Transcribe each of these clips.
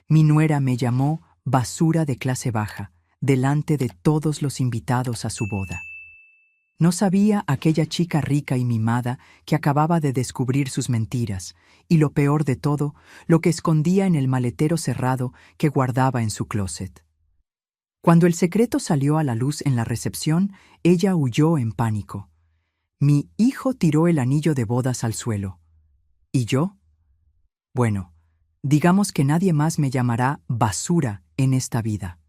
Mi nuera me llamó basura de clase baja, delante de todos los invitados a su boda. No sabía aquella chica rica y mimada que acababa de descubrir sus mentiras, y lo peor de todo, lo que escondía en el maletero cerrado que guardaba en su closet. Cuando el secreto salió a la luz en la recepción, ella huyó en pánico. Mi hijo tiró el anillo de bodas al suelo. ¿Y yo? Bueno, digamos que nadie más me llamará basura en esta vida.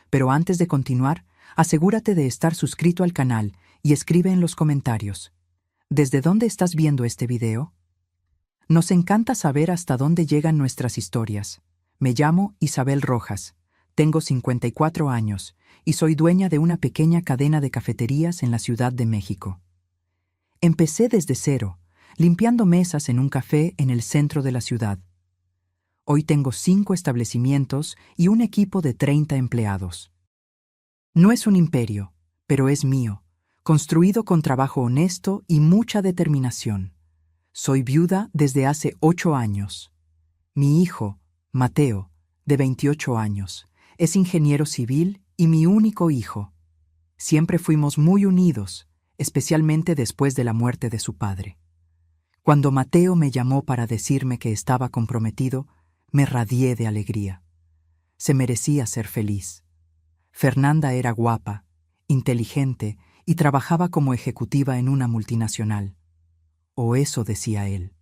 Pero antes de continuar, asegúrate de estar suscrito al canal y escribe en los comentarios: ¿desde dónde estás viendo este video? Nos encanta saber hasta dónde llegan nuestras historias. Me llamo Isabel Rojas, tengo 54 años y soy dueña de una pequeña cadena de cafeterías en la Ciudad de México. Empecé desde cero, limpiando mesas en un café en el centro de la ciudad. Hoy tengo 5 establecimientos y un equipo de 30 empleados. No es un imperio, pero es mío, construido con trabajo honesto y mucha determinación. Soy viuda desde hace 8 años. Mi hijo, Mateo, de 28 años, es ingeniero civil y mi único hijo. Siempre fuimos muy unidos, especialmente después de la muerte de su padre. Cuando Mateo me llamó para decirme que estaba comprometido, me radié de alegría. Se merecía ser feliz. Fernanda era guapa, inteligente y trabajaba como ejecutiva en una multinacional. O eso decía él.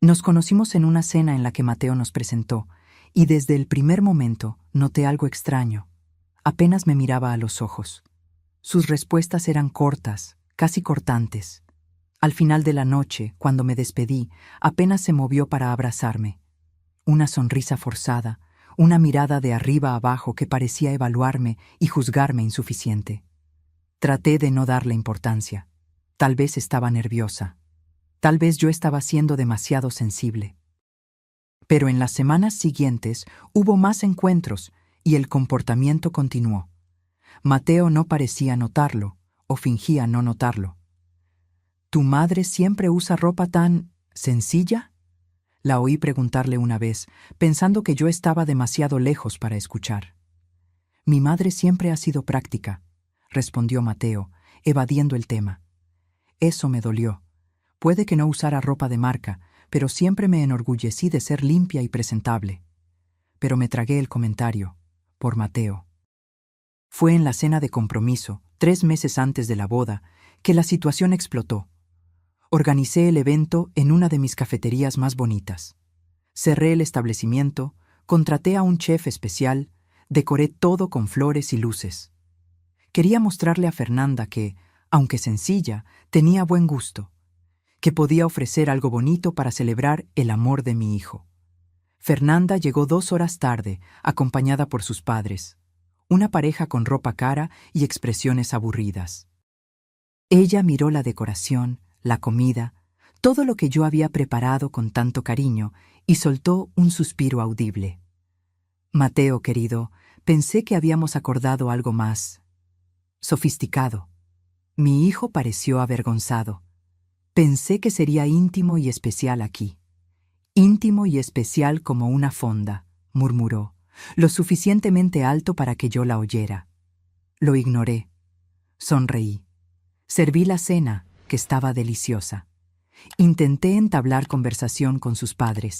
Nos conocimos en una cena en la que Mateo nos presentó, y desde el primer momento noté algo extraño. Apenas me miraba a los ojos. Sus respuestas eran cortas, casi cortantes. Al final de la noche, cuando me despedí, apenas se movió para abrazarme. Una sonrisa forzada, una mirada de arriba a abajo que parecía evaluarme y juzgarme insuficiente. Traté de no darle importancia. Tal vez estaba nerviosa. Tal vez yo estaba siendo demasiado sensible. Pero en las semanas siguientes hubo más encuentros y el comportamiento continuó. Mateo no parecía notarlo, o fingía no notarlo. ¿Tu madre siempre usa ropa tan sencilla?, la oí preguntarle una vez, pensando que yo estaba demasiado lejos para escuchar. Mi madre siempre ha sido práctica, respondió Mateo, evadiendo el tema. Eso me dolió. Puede que no usara ropa de marca, pero siempre me enorgullecí de ser limpia y presentable. Pero me tragué el comentario, por Mateo. Fue en la cena de compromiso, 3 meses antes de la boda, que la situación explotó. Organicé el evento en una de mis cafeterías más bonitas. Cerré el establecimiento, contraté a un chef especial, decoré todo con flores y luces. Quería mostrarle a Fernanda que, aunque sencilla, tenía buen gusto, que podía ofrecer algo bonito para celebrar el amor de mi hijo. Fernanda llegó 2 horas tarde, acompañada por sus padres, una pareja con ropa cara y expresiones aburridas. Ella miró la decoración, la comida, todo lo que yo había preparado con tanto cariño, y soltó un suspiro audible. Mateo, querido, pensé que habíamos acordado algo más sofisticado. Mi hijo pareció avergonzado. Pensé que sería íntimo y especial aquí. Íntimo y especial como una fonda, murmuró, lo suficientemente alto para que yo la oyera. Lo ignoré. Sonreí. Serví la cena, que estaba deliciosa. Intenté entablar conversación con sus padres.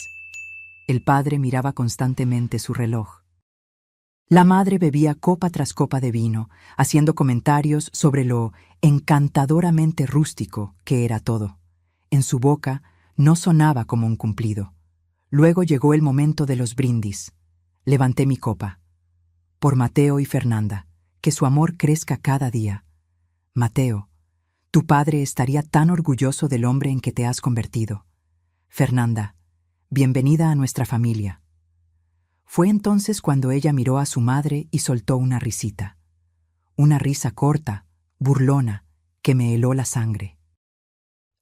El padre miraba constantemente su reloj. La madre bebía copa tras copa de vino, haciendo comentarios sobre lo encantadoramente rústico que era todo. En su boca no sonaba como un cumplido. Luego llegó el momento de los brindis. Levanté mi copa. Por Mateo y Fernanda, que su amor crezca cada día. Mateo, tu padre estaría tan orgulloso del hombre en que te has convertido. Fernanda, bienvenida a nuestra familia. Fue entonces cuando ella miró a su madre y soltó una risita. Una risa corta, burlona, que me heló la sangre.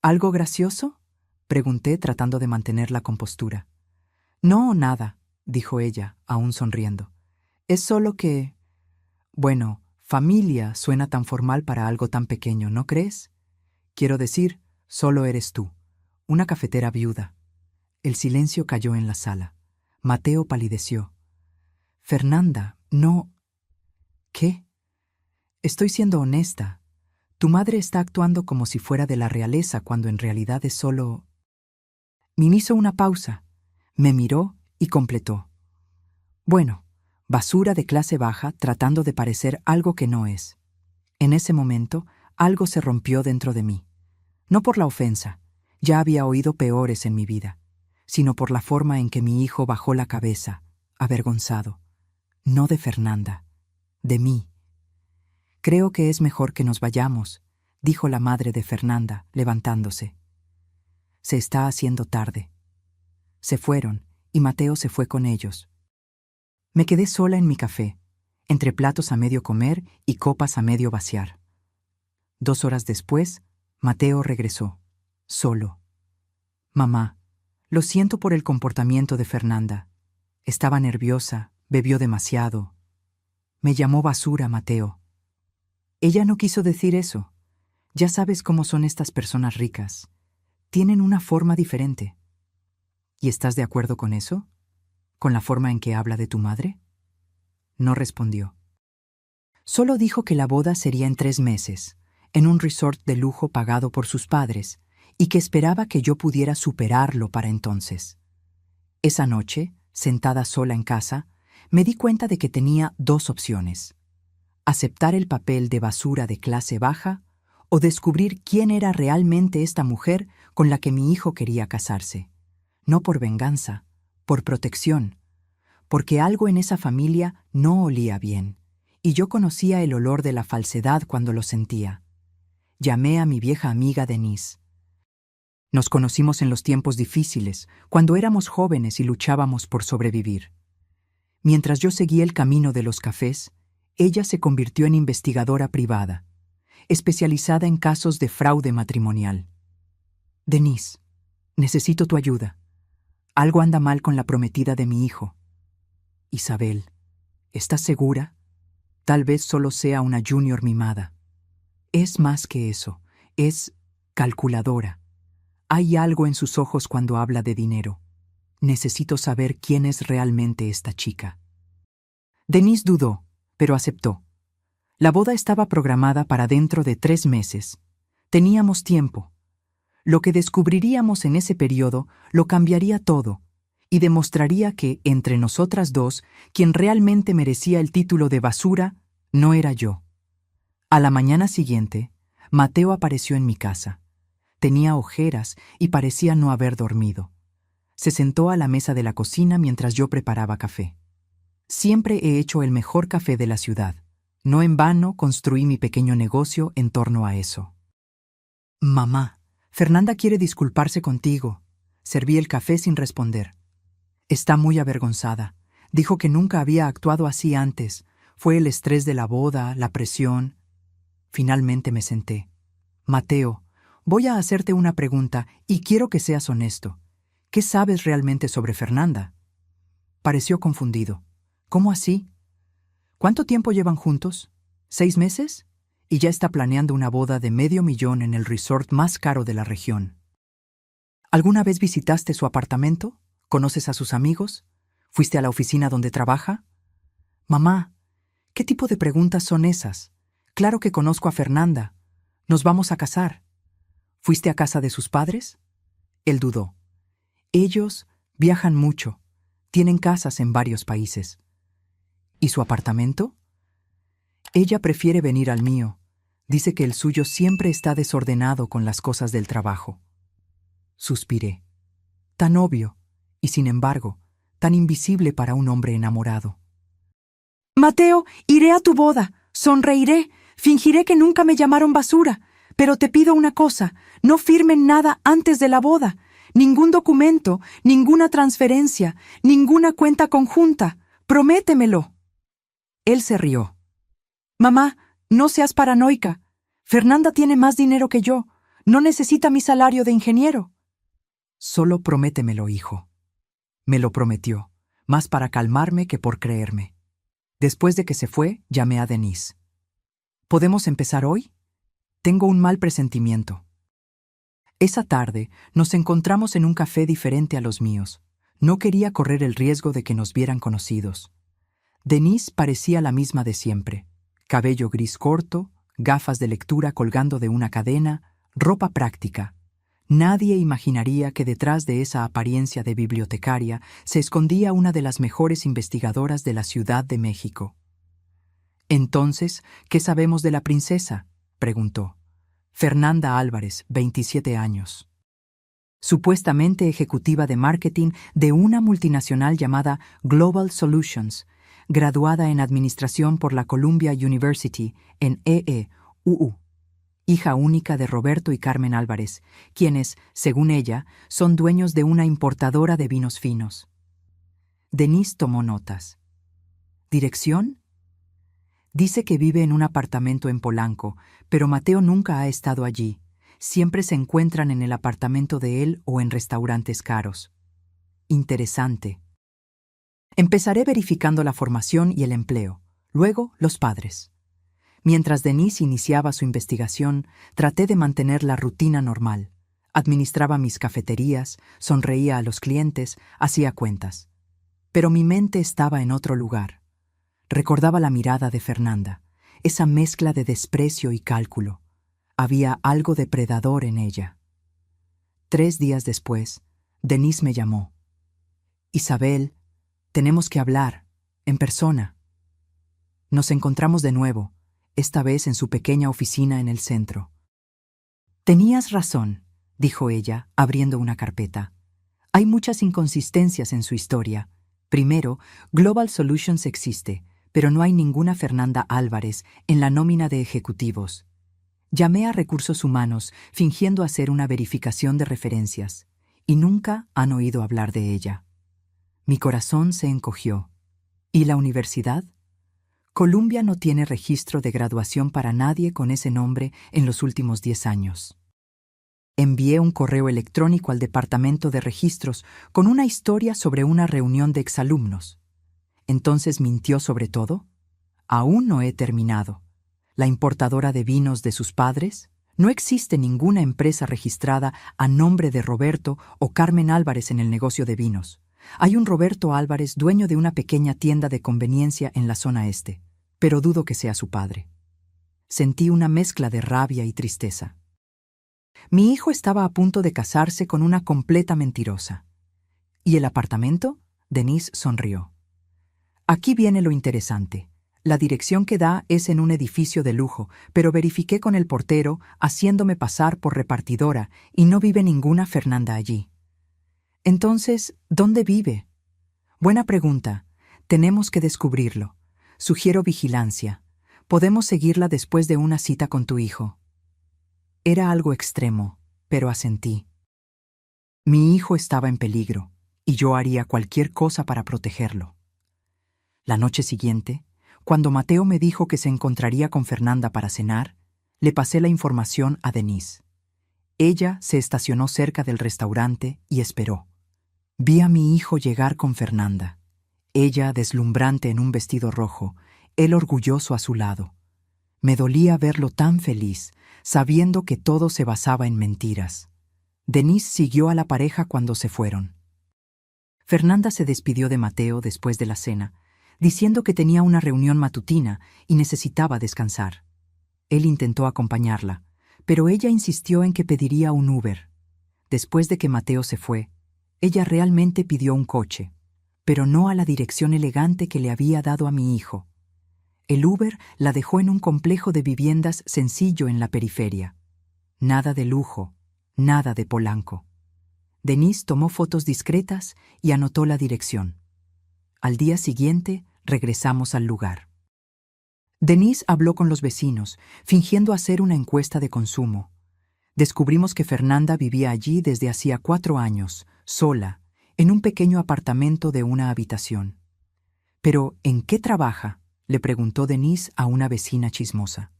¿Algo gracioso?, pregunté tratando de mantener la compostura. No, nada, dijo ella, aún sonriendo. Es solo que... Bueno, familia suena tan formal para algo tan pequeño, ¿no crees? Quiero decir, solo eres tú, una cafetera viuda. El silencio cayó en la sala. Mateo palideció. Fernanda, no. ¿Qué? Estoy siendo honesta. Tu madre está actuando como si fuera de la realeza cuando en realidad es solo... Min hizo una pausa, me miró y completó. Bueno, basura de clase baja tratando de parecer algo que no es. En ese momento, algo se rompió dentro de mí. No por la ofensa, ya había oído peores en mi vida, sino por la forma en que mi hijo bajó la cabeza, avergonzado. No de Fernanda, de mí. Creo que es mejor que nos vayamos, dijo la madre de Fernanda, levantándose. Se está haciendo tarde. Se fueron, y Mateo se fue con ellos. Me quedé sola en mi café, entre platos a medio comer y copas a medio vaciar. 2 horas después, Mateo regresó, solo. Mamá, lo siento por el comportamiento de Fernanda. Estaba nerviosa, bebió demasiado. Me llamó basura, Mateo. Ella no quiso decir eso. Ya sabes cómo son estas personas ricas. Tienen una forma diferente. ¿Y estás de acuerdo con eso? ¿Con la forma en que habla de tu madre? No respondió. Solo dijo que la boda sería en 3 meses, en un resort de lujo pagado por sus padres, y que esperaba que yo pudiera superarlo para entonces. Esa noche, sentada sola en casa, me di cuenta de que tenía 2 opciones: aceptar el papel de basura de clase baja o descubrir quién era realmente esta mujer con la que mi hijo quería casarse. No por venganza, por protección, porque algo en esa familia no olía bien, y yo conocía el olor de la falsedad cuando lo sentía. Llamé a mi vieja amiga Denise. Nos conocimos en los tiempos difíciles, cuando éramos jóvenes y luchábamos por sobrevivir. Mientras yo seguía el camino de los cafés, ella se convirtió en investigadora privada, especializada en casos de fraude matrimonial. Denise, necesito tu ayuda. Algo anda mal con la prometida de mi hijo. Isabel, ¿estás segura? Tal vez solo sea una junior mimada. Es más que eso, es calculadora. Hay algo en sus ojos cuando habla de dinero. Necesito saber quién es realmente esta chica. Denise dudó, pero aceptó. La boda estaba programada para dentro de 3 meses. Teníamos tiempo. Lo que descubriríamos en ese periodo lo cambiaría todo y demostraría que, entre nosotras dos, quien realmente merecía el título de basura no era yo. A la mañana siguiente, Mateo apareció en mi casa. Tenía ojeras y parecía no haber dormido. Se sentó a la mesa de la cocina mientras yo preparaba café. Siempre he hecho el mejor café de la ciudad. No en vano construí mi pequeño negocio en torno a eso. Mamá, Fernanda quiere disculparse contigo. Serví el café sin responder. Está muy avergonzada. Dijo que nunca había actuado así antes. Fue el estrés de la boda, la presión. Finalmente me senté. Mateo, voy a hacerte una pregunta y quiero que seas honesto. ¿Qué sabes realmente sobre Fernanda? Pareció confundido. ¿Cómo así? ¿Cuánto tiempo llevan juntos? ¿6 meses? Y ya está planeando una boda de $500,000 en el resort más caro de la región. ¿Alguna vez visitaste su apartamento? ¿Conoces a sus amigos? ¿Fuiste a la oficina donde trabaja? Mamá, ¿qué tipo de preguntas son esas? Claro que conozco a Fernanda. Nos vamos a casar. ¿Fuiste a casa de sus padres? Él dudó. Ellos viajan mucho. Tienen casas en varios países. ¿Y su apartamento? Ella prefiere venir al mío. Dice que el suyo siempre está desordenado con las cosas del trabajo. Suspiré. Tan obvio, y sin embargo, tan invisible para un hombre enamorado. Mateo, iré a tu boda, sonreiré, fingiré que nunca me llamaron basura, pero te pido una cosa, no firmen nada antes de la boda, ningún documento, ninguna transferencia, ninguna cuenta conjunta, prométemelo. Él se rió. Mamá, no seas paranoica. Fernanda tiene más dinero que yo. No necesita mi salario de ingeniero. Solo prométemelo, hijo. Me lo prometió, más para calmarme que por creerme. Después de que se fue, llamé a Denise. ¿Podemos empezar hoy? Tengo un mal presentimiento. Esa tarde nos encontramos en un café diferente a los míos. No quería correr el riesgo de que nos vieran conocidos. Denise parecía la misma de siempre. Cabello gris corto, gafas de lectura colgando de una cadena, ropa práctica. Nadie imaginaría que detrás de esa apariencia de bibliotecaria se escondía una de las mejores investigadoras de la Ciudad de México. «Entonces, ¿qué sabemos de la princesa?», preguntó. Fernanda Álvarez, 27 años. Supuestamente ejecutiva de marketing de una multinacional llamada Global Solutions, graduada en Administración por la Columbia University en EEUU. Hija única de Roberto y Carmen Álvarez, quienes, según ella, son dueños de una importadora de vinos finos. Denise tomó notas. ¿Dirección? Dice que vive en un apartamento en Polanco, pero Mateo nunca ha estado allí. Siempre se encuentran en el apartamento de él o en restaurantes caros. Interesante. Empezaré verificando la formación y el empleo, luego los padres. Mientras Denise iniciaba su investigación, traté de mantener la rutina normal. Administraba mis cafeterías, sonreía a los clientes, hacía cuentas. Pero mi mente estaba en otro lugar. Recordaba la mirada de Fernanda, esa mezcla de desprecio y cálculo. Había algo depredador en ella. 3 días después, Denise me llamó. «Isabel, tenemos que hablar, en persona». Nos encontramos de nuevo, esta vez en su pequeña oficina en el centro. «Tenías razón», dijo ella, abriendo una carpeta. «Hay muchas inconsistencias en su historia. Primero, Global Solutions existe, pero no hay ninguna Fernanda Álvarez en la nómina de ejecutivos. Llamé a Recursos Humanos fingiendo hacer una verificación de referencias, y nunca han oído hablar de ella». Mi corazón se encogió. ¿Y la universidad? Columbia no tiene registro de graduación para nadie con ese nombre en los últimos 10 años. Envié un correo electrónico al departamento de registros con una historia sobre una reunión de exalumnos. ¿Entonces mintió sobre todo? Aún no he terminado. ¿La importadora de vinos de sus padres? No existe ninguna empresa registrada a nombre de Roberto o Carmen Álvarez en el negocio de vinos. Hay un Roberto Álvarez, dueño de una pequeña tienda de conveniencia en la zona este, pero dudo que sea su padre. Sentí una mezcla de rabia y tristeza. Mi hijo estaba a punto de casarse con una completa mentirosa. ¿Y el apartamento? Denise sonrió. Aquí viene lo interesante. La dirección que da es en un edificio de lujo, pero verifiqué con el portero, haciéndome pasar por repartidora, y no vive ninguna Fernanda allí. Entonces, ¿dónde vive? Buena pregunta. Tenemos que descubrirlo. Sugiero vigilancia. Podemos seguirla después de una cita con tu hijo. Era algo extremo, pero asentí. Mi hijo estaba en peligro, y yo haría cualquier cosa para protegerlo. La noche siguiente, cuando Mateo me dijo que se encontraría con Fernanda para cenar, le pasé la información a Denise. Ella se estacionó cerca del restaurante y esperó. Vi a mi hijo llegar con Fernanda. Ella deslumbrante en un vestido rojo, él orgulloso a su lado. Me dolía verlo tan feliz, sabiendo que todo se basaba en mentiras. Denise siguió a la pareja cuando se fueron. Fernanda se despidió de Mateo después de la cena, diciendo que tenía una reunión matutina y necesitaba descansar. Él intentó acompañarla, pero ella insistió en que pediría un Uber. Después de que Mateo se fue, ella realmente pidió un coche, pero no a la dirección elegante que le había dado a mi hijo. El Uber la dejó en un complejo de viviendas sencillo en la periferia. Nada de lujo, nada de Polanco. Denise tomó fotos discretas y anotó la dirección. Al día siguiente, regresamos al lugar. Denise habló con los vecinos, fingiendo hacer una encuesta de consumo. Descubrimos que Fernanda vivía allí desde hacía 4 años, sola, en un pequeño apartamento de una habitación. «¿Pero en qué trabaja?», le preguntó Denise a una vecina chismosa.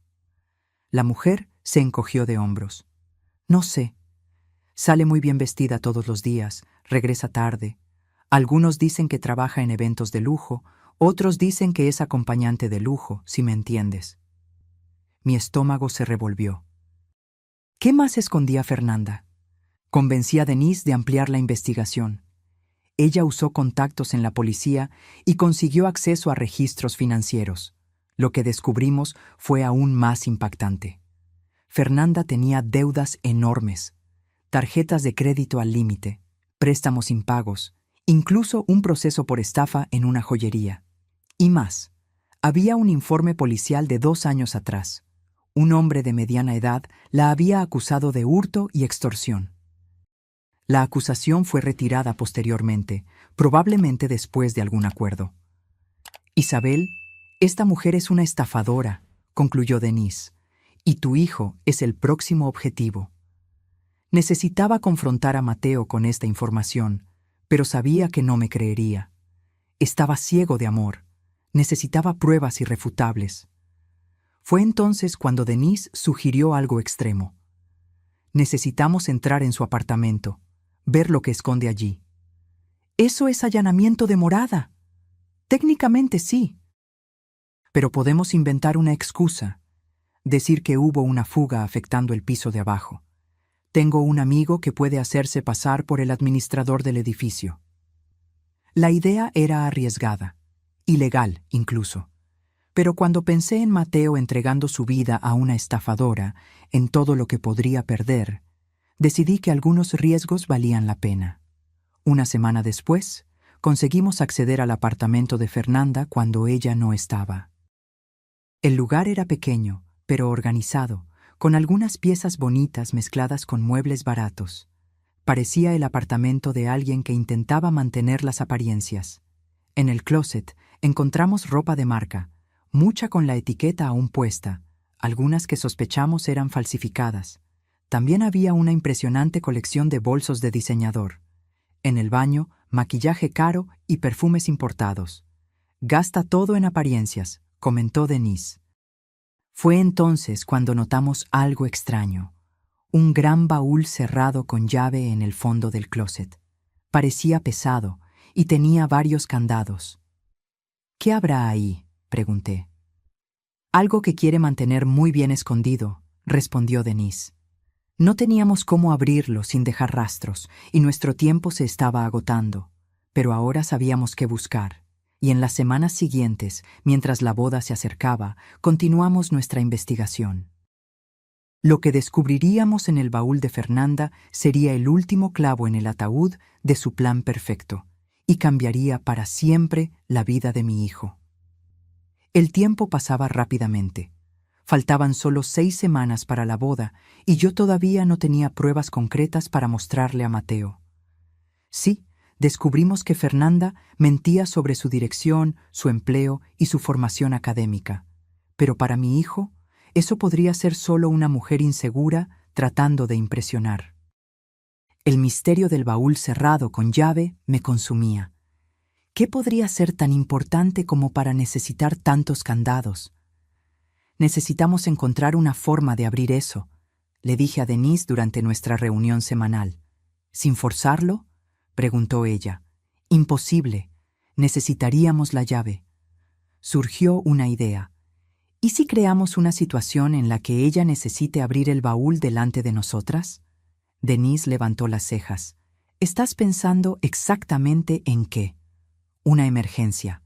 La mujer se encogió de hombros. «No sé. Sale muy bien vestida todos los días, regresa tarde. Algunos dicen que trabaja en eventos de lujo, otros dicen que es acompañante de lujo, si me entiendes». Mi estómago se revolvió. ¿Qué más escondía Fernanda? Convencí a Denise de ampliar la investigación. ella usó contactos en la policía y consiguió acceso a registros financieros. Lo que descubrimos fue aún más impactante. Fernanda tenía deudas enormes, tarjetas de crédito al límite, préstamos impagos, incluso un proceso por estafa en una joyería. Y más, había un informe policial de 2 años atrás. Un hombre de mediana edad la había acusado de hurto y extorsión. La acusación fue retirada posteriormente, probablemente después de algún acuerdo. Isabel, esta mujer es una estafadora, concluyó Denise, y tu hijo es el próximo objetivo. Necesitaba confrontar a Mateo con esta información, pero sabía que no me creería. Estaba ciego de amor. Necesitaba pruebas irrefutables. Fue entonces cuando Denise sugirió algo extremo. Necesitamos entrar en su apartamento, ver lo que esconde allí. Eso es allanamiento de morada. Técnicamente sí. Pero podemos inventar una excusa, decir que hubo una fuga afectando el piso de abajo. Tengo un amigo que puede hacerse pasar por el administrador del edificio. La idea era arriesgada, ilegal incluso. Pero cuando pensé en Mateo entregando su vida a una estafadora, en todo lo que podría perder, decidí que algunos riesgos valían la pena. Una semana después, conseguimos acceder al apartamento de Fernanda cuando ella no estaba. El lugar era pequeño, pero organizado, con algunas piezas bonitas mezcladas con muebles baratos. Parecía el apartamento de alguien que intentaba mantener las apariencias. En el closet encontramos ropa de marca, mucha con la etiqueta aún puesta, algunas que sospechamos eran falsificadas. También había una impresionante colección de bolsos de diseñador. En el baño, maquillaje caro y perfumes importados. Gasta todo en apariencias, comentó Denise. Fue entonces cuando notamos algo extraño. Un gran baúl cerrado con llave en el fondo del closet. Parecía pesado y tenía varios candados. ¿Qué habrá ahí?, pregunté. Algo que quiere mantener muy bien escondido, respondió Denise. No teníamos cómo abrirlo sin dejar rastros, y nuestro tiempo se estaba agotando. Pero ahora sabíamos qué buscar, y en las semanas siguientes, mientras la boda se acercaba, continuamos nuestra investigación. Lo que descubriríamos en el baúl de Fernanda sería el último clavo en el ataúd de su plan perfecto, y cambiaría para siempre la vida de mi hijo. El tiempo pasaba rápidamente. Faltaban solo 6 semanas para la boda y yo todavía no tenía pruebas concretas para mostrarle a Mateo. Sí, descubrimos que Fernanda mentía sobre su dirección, su empleo y su formación académica. Pero para mi hijo, eso podría ser solo una mujer insegura tratando de impresionar. El misterio del baúl cerrado con llave me consumía. ¿Qué podría ser tan importante como para necesitar tantos candados? Necesitamos encontrar una forma de abrir eso, le dije a Denise durante nuestra reunión semanal. ¿Sin forzarlo?, preguntó ella. Imposible. Necesitaríamos la llave. Surgió una idea. ¿Y si creamos una situación en la que ella necesite abrir el baúl delante de nosotras? Denise levantó las cejas. ¿Estás pensando exactamente en qué? Una emergencia.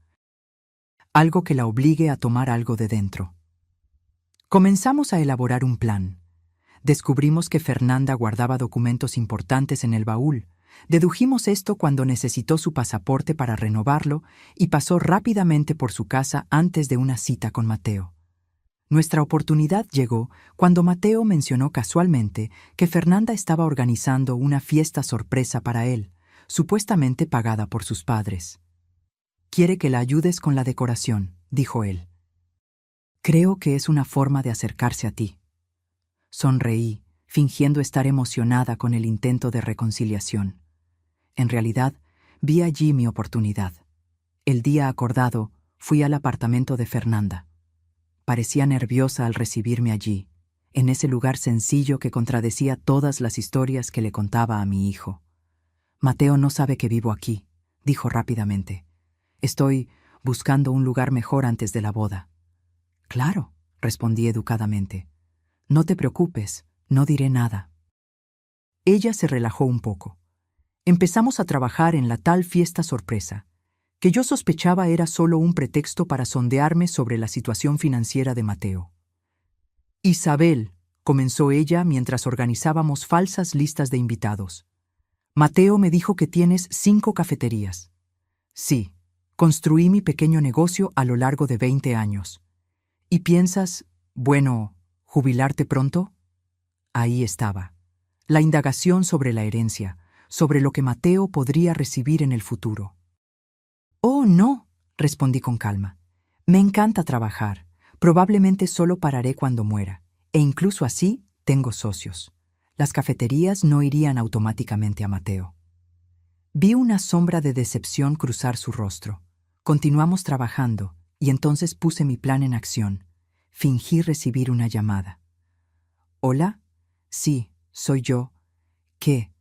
Algo que la obligue a tomar algo de dentro. Comenzamos a elaborar un plan. Descubrimos que Fernanda guardaba documentos importantes en el baúl. Dedujimos esto cuando necesitó su pasaporte para renovarlo y pasó rápidamente por su casa antes de una cita con Mateo. Nuestra oportunidad llegó cuando Mateo mencionó casualmente que Fernanda estaba organizando una fiesta sorpresa para él, supuestamente pagada por sus padres. «Quiere que la ayudes con la decoración», dijo él. «Creo que es una forma de acercarse a ti». Sonreí, fingiendo estar emocionada con el intento de reconciliación. En realidad, vi allí mi oportunidad. El día acordado, fui al apartamento de Fernanda. Parecía nerviosa al recibirme allí, en ese lugar sencillo que contradecía todas las historias que le contaba a mi hijo. «Mateo no sabe que vivo aquí», dijo rápidamente. «Estoy buscando un lugar mejor antes de la boda». «Claro», respondí educadamente. «No te preocupes, no diré nada». Ella se relajó un poco. Empezamos a trabajar en la tal fiesta sorpresa, que yo sospechaba era solo un pretexto para sondearme sobre la situación financiera de Mateo. Isabel, comenzó ella mientras organizábamos falsas listas de invitados. Mateo me dijo que tienes 5 cafeterías. Sí, construí mi pequeño negocio a lo largo de 20 años. ¿Y piensas, bueno, jubilarte pronto? Ahí estaba. La indagación sobre la herencia, sobre lo que Mateo podría recibir en el futuro. Oh, no, respondí con calma. Me encanta trabajar. Probablemente solo pararé cuando muera. E incluso así, tengo socios. Las cafeterías no irían automáticamente a Mateo. Vi una sombra de decepción cruzar su rostro. Continuamos trabajando, y entonces puse mi plan en acción. Fingí recibir una llamada. ¿Hola? Sí, soy yo. ¿Qué?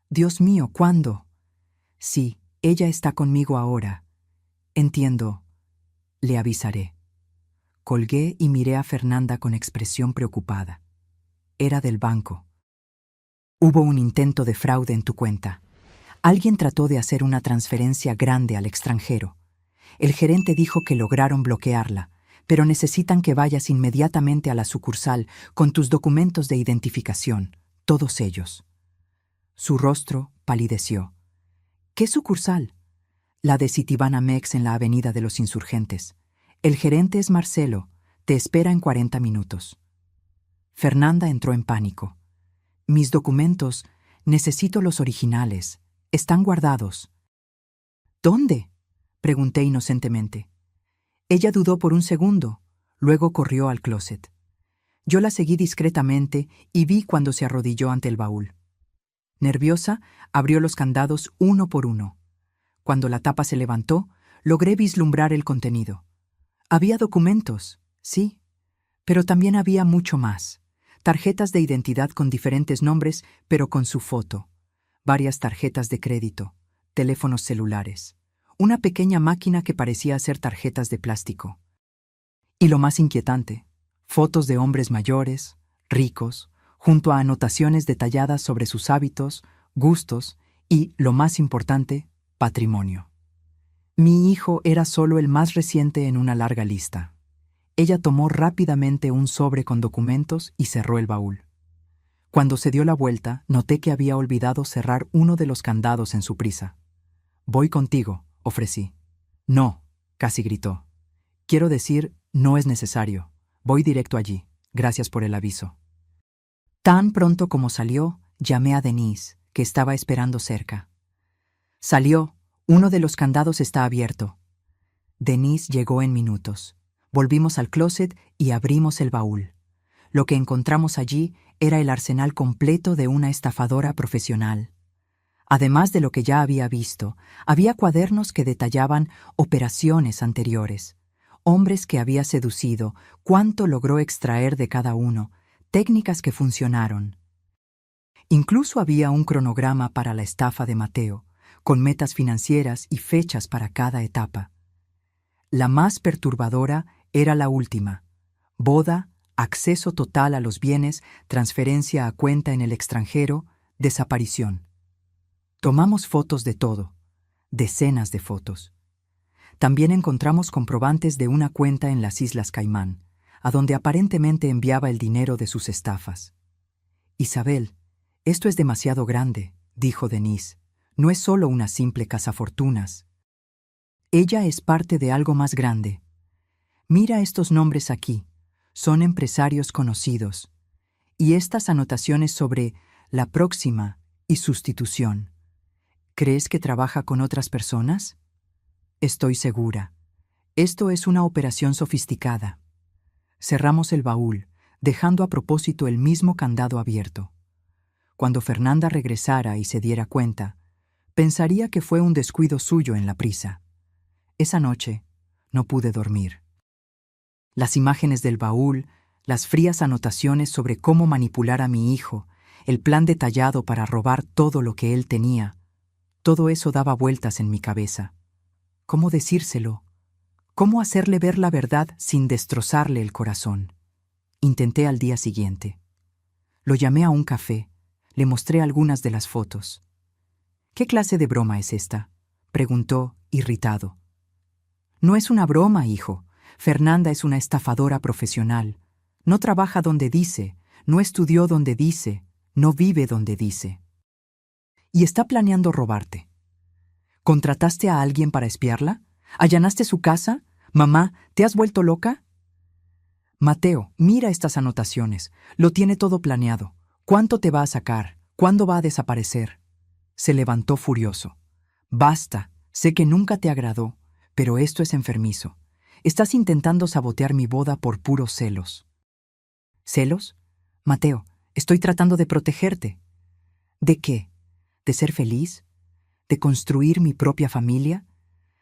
Dios mío, ¿cuándo? Sí, ella está conmigo ahora. Entiendo. Le avisaré. Colgué y miré a Fernanda con expresión preocupada. Era del banco. Hubo un intento de fraude en tu cuenta. Alguien trató de hacer una transferencia grande al extranjero. El gerente dijo que lograron bloquearla, pero necesitan que vayas inmediatamente a la sucursal con tus documentos de identificación, todos ellos. Su rostro palideció. ¿Qué sucursal? La de Citibanamex en la Avenida de los Insurgentes. El gerente es Marcelo. Te espera en 40 minutos. Fernanda entró en pánico. Mis documentos, necesito los originales. Están guardados. ¿Dónde? Pregunté inocentemente. Ella dudó por un segundo, luego corrió al closet. Yo la seguí discretamente y vi cuando se arrodilló ante el baúl. Nerviosa, abrió los candados uno por uno. Cuando la tapa se levantó, logré vislumbrar el contenido. Había documentos, sí, pero también había mucho más. Tarjetas de identidad con diferentes nombres, pero con su foto. Varias tarjetas de crédito, teléfonos celulares. Una pequeña máquina que parecía ser tarjetas de plástico. Y lo más inquietante, fotos de hombres mayores, ricos, junto a anotaciones detalladas sobre sus hábitos, gustos y, lo más importante, patrimonio. Mi hijo era solo el más reciente en una larga lista. Ella tomó rápidamente un sobre con documentos y cerró el baúl. Cuando se dio la vuelta, noté que había olvidado cerrar uno de los candados en su prisa. «Voy contigo», ofrecí. «No», casi gritó. «Quiero decir, no es necesario. Voy directo allí. Gracias por el aviso». Tan pronto como salió, llamé a Denise, que estaba esperando cerca. Salió. Uno de los candados está abierto. Denise llegó en minutos. Volvimos al closet y abrimos el baúl. Lo que encontramos allí era el arsenal completo de una estafadora profesional. Además de lo que ya había visto, había cuadernos que detallaban operaciones anteriores, hombres que había seducido, cuánto logró extraer de cada uno, técnicas que funcionaron. Incluso había un cronograma para la estafa de Mateo, con metas financieras y fechas para cada etapa. La más perturbadora era la última: boda, acceso total a los bienes, transferencia a cuenta en el extranjero, desaparición. Tomamos fotos de todo, decenas de fotos. También encontramos comprobantes de una cuenta en las Islas Caimán, a donde aparentemente enviaba el dinero de sus estafas. «Isabel, esto es demasiado grande», dijo Denise. «No es solo una simple cazafortunas. Ella es parte de algo más grande. Mira estos nombres aquí. Son empresarios conocidos. Y estas anotaciones sobre la próxima y sustitución. ¿Crees que trabaja con otras personas? Estoy segura. Esto es una operación sofisticada». Cerramos el baúl, dejando a propósito el mismo candado abierto. Cuando Fernanda regresara y se diera cuenta, pensaría que fue un descuido suyo en la prisa. Esa noche no pude dormir. Las imágenes del baúl, las frías anotaciones sobre cómo manipular a mi hijo, el plan detallado para robar todo lo que él tenía, todo eso daba vueltas en mi cabeza. ¿Cómo decírselo? ¿Cómo hacerle ver la verdad sin destrozarle el corazón? Intenté al día siguiente. Lo llamé a un café, le mostré algunas de las fotos. ¿Qué clase de broma es esta?, preguntó, irritado. No es una broma, hijo. Fernanda es una estafadora profesional. No trabaja donde dice, no estudió donde dice, no vive donde dice. Y está planeando robarte. ¿Contrataste a alguien para espiarla? ¿Allanaste su casa? Mamá, ¿te has vuelto loca? Mateo, mira estas anotaciones. Lo tiene todo planeado. ¿Cuánto te va a sacar? ¿Cuándo va a desaparecer? Se levantó furioso. Basta, sé que nunca te agradó, pero esto es enfermizo. Estás intentando sabotear mi boda por puros celos. ¿Celos? Mateo, estoy tratando de protegerte. ¿De qué? ¿De ser feliz? ¿De construir mi propia familia?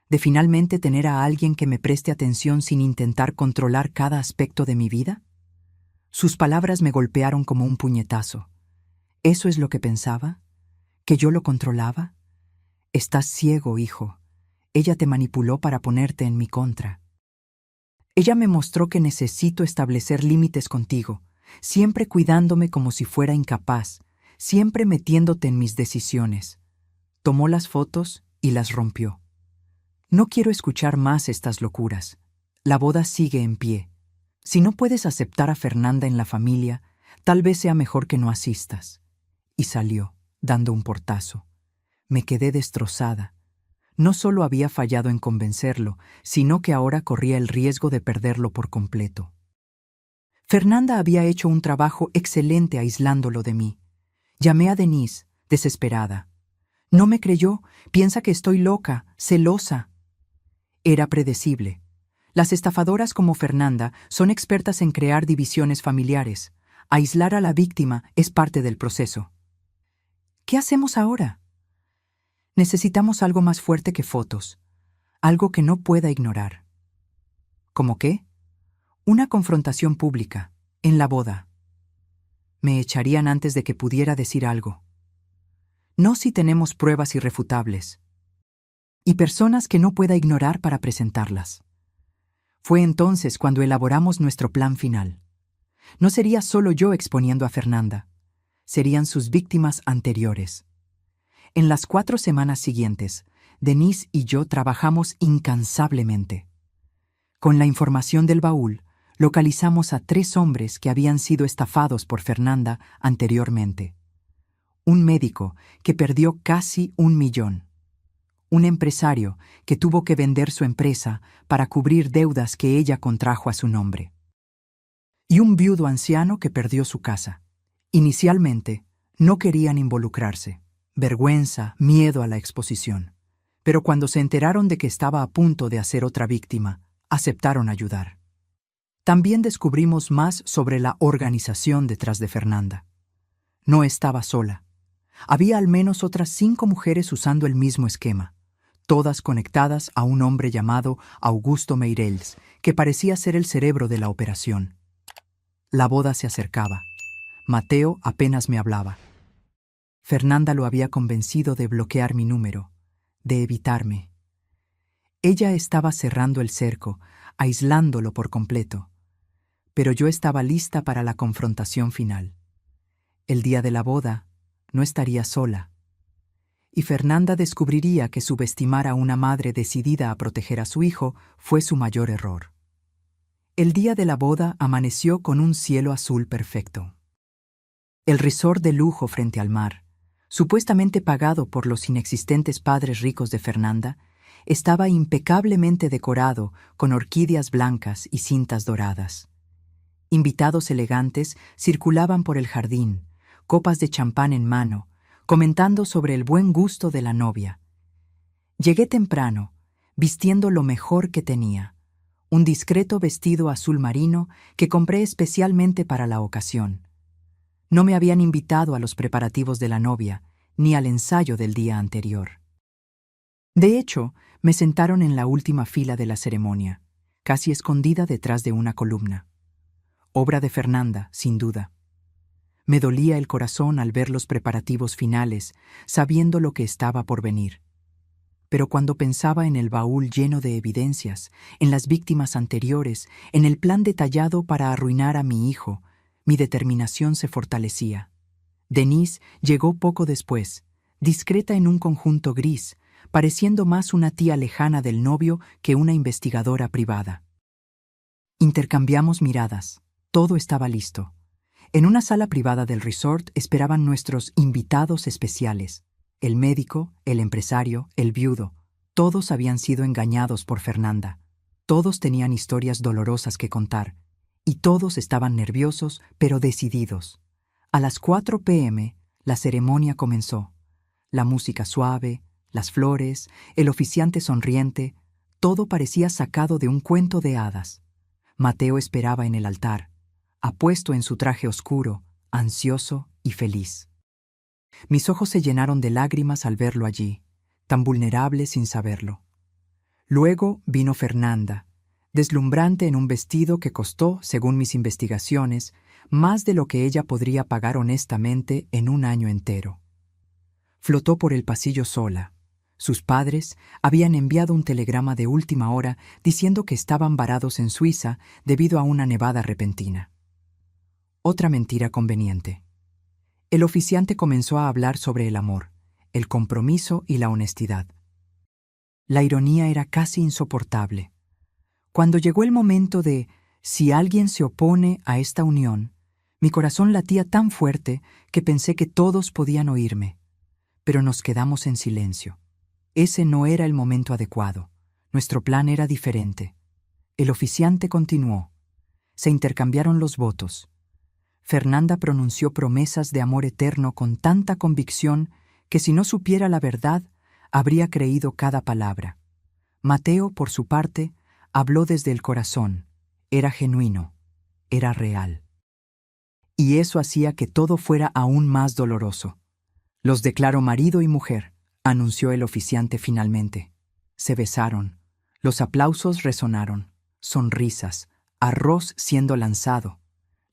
¿De finalmente tener a alguien que me preste atención sin intentar controlar cada aspecto de mi vida? Sus palabras me golpearon como un puñetazo. ¿Eso es lo que pensaba? ¿Que yo lo controlaba? Estás ciego, hijo. Ella te manipuló para ponerte en mi contra. Ella me mostró que necesito establecer límites contigo, siempre cuidándome como si fuera incapaz, siempre metiéndote en mis decisiones. Tomó las fotos y las rompió. No quiero escuchar más estas locuras. La boda sigue en pie. Si no puedes aceptar a Fernanda en la familia, tal vez sea mejor que no asistas. Y salió, dando un portazo. Me quedé destrozada. No solo había fallado en convencerlo, sino que ahora corría el riesgo de perderlo por completo. Fernanda había hecho un trabajo excelente aislándolo de mí. Llamé a Denise, desesperada. No me creyó, piensa que estoy loca, celosa. Era predecible. Las estafadoras como Fernanda son expertas en crear divisiones familiares. Aislar a la víctima es parte del proceso. ¿Qué hacemos ahora? Necesitamos algo más fuerte que fotos, algo que no pueda ignorar. ¿Cómo qué? Una confrontación pública, en la boda. Me echarían antes de que pudiera decir algo. No si tenemos pruebas irrefutables. Y personas que no pueda ignorar para presentarlas. Fue entonces cuando elaboramos nuestro plan final. No sería solo yo exponiendo a Fernanda, serían sus víctimas anteriores. En las 4 semanas siguientes, Denise y yo trabajamos incansablemente. Con la información del baúl, localizamos a 3 hombres que habían sido estafados por Fernanda anteriormente. Un médico que perdió casi 1 millón. Un empresario que tuvo que vender su empresa para cubrir deudas que ella contrajo a su nombre. Y un viudo anciano que perdió su casa. Inicialmente, no querían involucrarse. Vergüenza, miedo a la exposición. Pero cuando se enteraron de que estaba a punto de hacer otra víctima, aceptaron ayudar. También descubrimos más sobre la organización detrás de Fernanda. No estaba sola. Había al menos otras 5 mujeres usando el mismo esquema, todas conectadas a un hombre llamado Augusto Meireles, que parecía ser el cerebro de la operación. La boda se acercaba. Mateo apenas me hablaba. Fernanda lo había convencido de bloquear mi número, de evitarme. Ella estaba cerrando el cerco, aislándolo por completo. Pero yo estaba lista para la confrontación final. El día de la boda, no estaría sola. Y Fernanda descubriría que subestimar a una madre decidida a proteger a su hijo fue su mayor error. El día de la boda amaneció con un cielo azul perfecto. El resort de lujo frente al mar, supuestamente pagado por los inexistentes padres ricos de Fernanda, estaba impecablemente decorado con orquídeas blancas y cintas doradas. Invitados elegantes circulaban por el jardín, copas de champán en mano, comentando sobre el buen gusto de la novia. Llegué temprano, vistiendo lo mejor que tenía, un discreto vestido azul marino que compré especialmente para la ocasión. No me habían invitado a los preparativos de la novia, ni al ensayo del día anterior. De hecho, me sentaron en la última fila de la ceremonia, casi escondida detrás de una columna. Obra de Fernanda, sin duda. Me dolía el corazón al ver los preparativos finales, sabiendo lo que estaba por venir. Pero cuando pensaba en el baúl lleno de evidencias, en las víctimas anteriores, en el plan detallado para arruinar a mi hijo, mi determinación se fortalecía. Denise llegó poco después, discreta en un conjunto gris, pareciendo más una tía lejana del novio que una investigadora privada. Intercambiamos miradas. Todo estaba listo. En una sala privada del resort esperaban nuestros invitados especiales. El médico, el empresario, el viudo. Todos habían sido engañados por Fernanda. Todos tenían historias dolorosas que contar. Y todos estaban nerviosos, pero decididos. A las 4 p.m., la ceremonia comenzó. La música suave, las flores, el oficiante sonriente, todo parecía sacado de un cuento de hadas. Mateo esperaba en el altar, apuesto en su traje oscuro, ansioso y feliz. Mis ojos se llenaron de lágrimas al verlo allí, tan vulnerable sin saberlo. Luego vino Fernanda, deslumbrante en un vestido que costó, según mis investigaciones, más de lo que ella podría pagar honestamente en un año entero. Flotó por el pasillo sola. Sus padres habían enviado un telegrama de última hora diciendo que estaban varados en Suiza debido a una nevada repentina. Otra mentira conveniente. El oficiante comenzó a hablar sobre el amor, el compromiso y la honestidad. La ironía era casi insoportable. Cuando llegó el momento de si alguien se opone a esta unión, mi corazón latía tan fuerte que pensé que todos podían oírme. Pero nos quedamos en silencio. Ese no era el momento adecuado. Nuestro plan era diferente. El oficiante continuó. Se intercambiaron los votos. Fernanda pronunció promesas de amor eterno con tanta convicción que si no supiera la verdad, habría creído cada palabra. Mateo, por su parte, habló desde el corazón. Era genuino. Era real. Y eso hacía que todo fuera aún más doloroso. Los declaro marido y mujer, anunció el oficiante finalmente. Se besaron. Los aplausos resonaron. Sonrisas. Arroz siendo lanzado.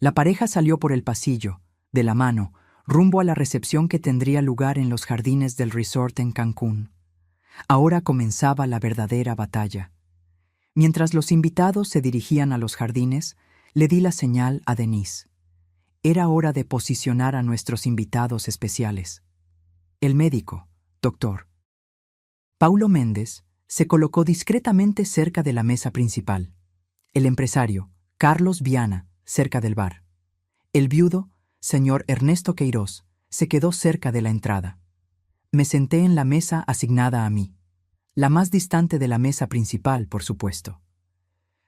La pareja salió por el pasillo, de la mano, rumbo a la recepción que tendría lugar en los jardines del resort en Cancún. Ahora comenzaba la verdadera batalla. Mientras los invitados se dirigían a los jardines, le di la señal a Denise. Era hora de posicionar a nuestros invitados especiales. El médico, Dr. Paulo Méndez, se colocó discretamente cerca de la mesa principal. El empresario, Carlos Viana, cerca del bar. El viudo, señor Ernesto Queiroz, se quedó cerca de la entrada. Me senté en la mesa asignada a mí, la más distante de la mesa principal, por supuesto.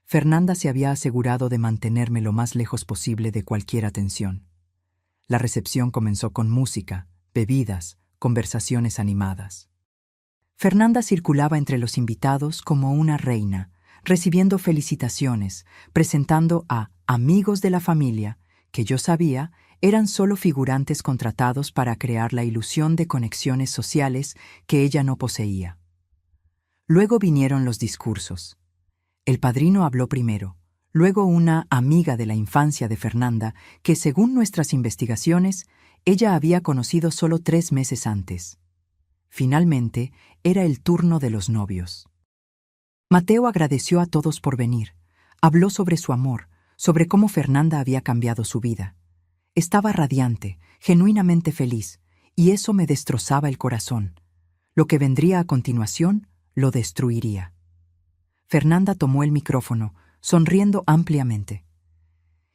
Fernanda se había asegurado de mantenerme lo más lejos posible de cualquier atención. La recepción comenzó con música, bebidas, conversaciones animadas. Fernanda circulaba entre los invitados como una reina, recibiendo felicitaciones, presentando a amigos de la familia, que yo sabía eran solo figurantes contratados para crear la ilusión de conexiones sociales que ella no poseía. Luego vinieron los discursos. El padrino habló primero, luego una amiga de la infancia de Fernanda, que según nuestras investigaciones, ella había conocido solo 3 meses antes. Finalmente, era el turno de los novios. Mateo agradeció a todos por venir. Habló sobre su amor, sobre cómo Fernanda había cambiado su vida. Estaba radiante, genuinamente feliz, y eso me destrozaba el corazón. Lo que vendría a continuación lo destruiría. Fernanda tomó el micrófono, sonriendo ampliamente.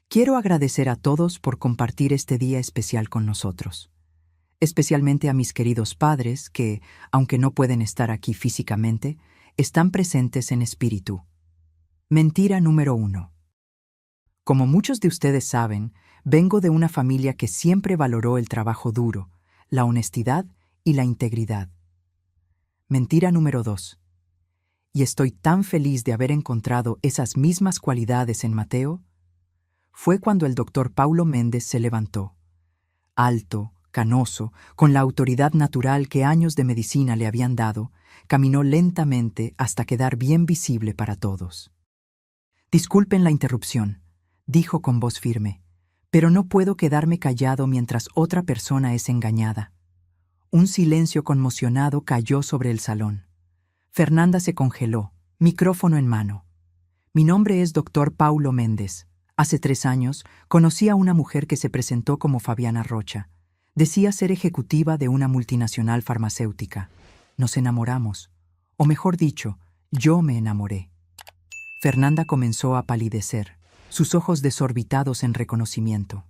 Quiero agradecer a todos por compartir este día especial con nosotros. Especialmente a mis queridos padres que, aunque no pueden estar aquí físicamente, están presentes en espíritu. Mentira número 1. Como muchos de ustedes saben, vengo de una familia que siempre valoró el trabajo duro, la honestidad y la integridad. Mentira número 2. Y estoy tan feliz de haber encontrado esas mismas cualidades en Mateo. Fue cuando el doctor Paulo Méndez se levantó. Alto, canoso, con la autoridad natural que años de medicina le habían dado, caminó lentamente hasta quedar bien visible para todos. Disculpen la interrupción, dijo con voz firme, pero no puedo quedarme callado mientras otra persona es engañada. Un silencio conmocionado cayó sobre el salón. Fernanda se congeló, micrófono en mano. Mi nombre es Dr. Paulo Méndez. Hace 3 años conocí a una mujer que se presentó como Fabiana Rocha. Decía ser ejecutiva de una multinacional farmacéutica. Nos enamoramos, o mejor dicho, yo me enamoré. Fernanda comenzó a palidecer, sus ojos desorbitados en reconocimiento.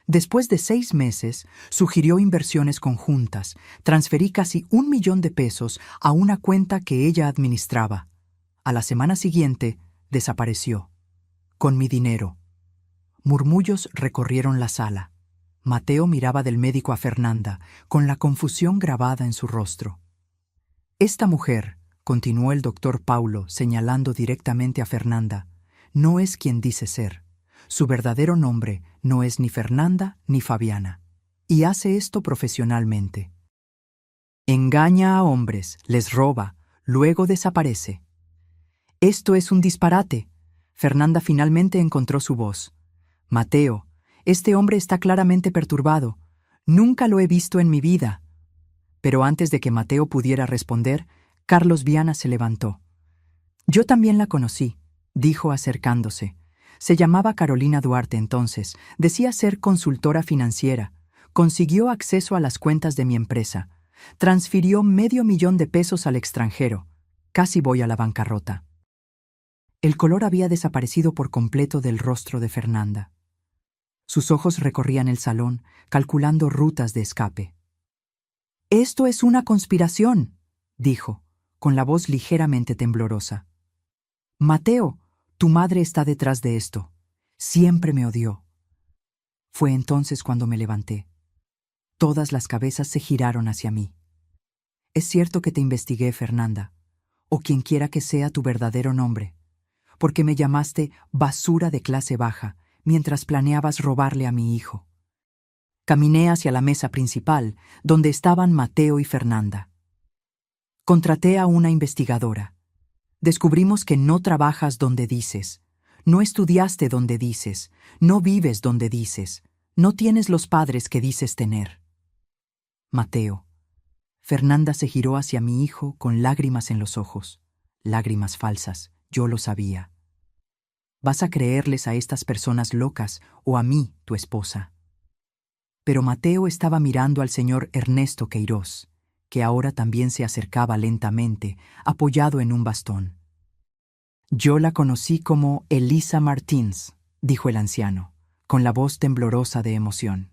Después de 6 meses, sugirió inversiones conjuntas. Transferí casi 1 millón de pesos a una cuenta que ella administraba. A la semana siguiente, desapareció. Con mi dinero. Murmullos recorrieron la sala. Mateo miraba del médico a Fernanda, con la confusión grabada en su rostro. Esta mujer, continuó el doctor Paulo, señalando directamente a Fernanda, no es quien dice ser. Su verdadero nombre no es ni Fernanda ni Fabiana. Y hace esto profesionalmente. Engaña a hombres, les roba, luego desaparece. Esto es un disparate. Fernanda finalmente encontró su voz. Mateo, este hombre está claramente perturbado. Nunca lo he visto en mi vida. Pero antes de que Mateo pudiera responder, Carlos Viana se levantó. Yo también la conocí, dijo acercándose. Se llamaba Carolina Duarte entonces, decía ser consultora financiera. Consiguió acceso a las cuentas de mi empresa. Transfirió $500,000 al extranjero. Casi voy a la bancarrota. El color había desaparecido por completo del rostro de Fernanda. Sus ojos recorrían el salón, calculando rutas de escape. «Esto es una conspiración», dijo, con la voz ligeramente temblorosa. «Mateo, tu madre está detrás de esto. Siempre me odió». Fue entonces cuando me levanté. Todas las cabezas se giraron hacia mí. «Es cierto que te investigué, Fernanda, o quien quiera que sea tu verdadero nombre, porque me llamaste basura de clase baja mientras planeabas robarle a mi hijo». Caminé hacia la mesa principal, donde estaban Mateo y Fernanda. Contraté a una investigadora. Descubrimos que no trabajas donde dices, no estudiaste donde dices, no vives donde dices, no tienes los padres que dices tener. Mateo. Fernanda se giró hacia mi hijo con lágrimas en los ojos. Lágrimas falsas, yo lo sabía. ¿Vas a creerles a estas personas locas o a mí, tu esposa? Pero Mateo estaba mirando al señor Ernesto Queiroz, que ahora también se acercaba lentamente, apoyado en un bastón. «Yo la conocí como Elisa Martins», dijo el anciano, con la voz temblorosa de emoción.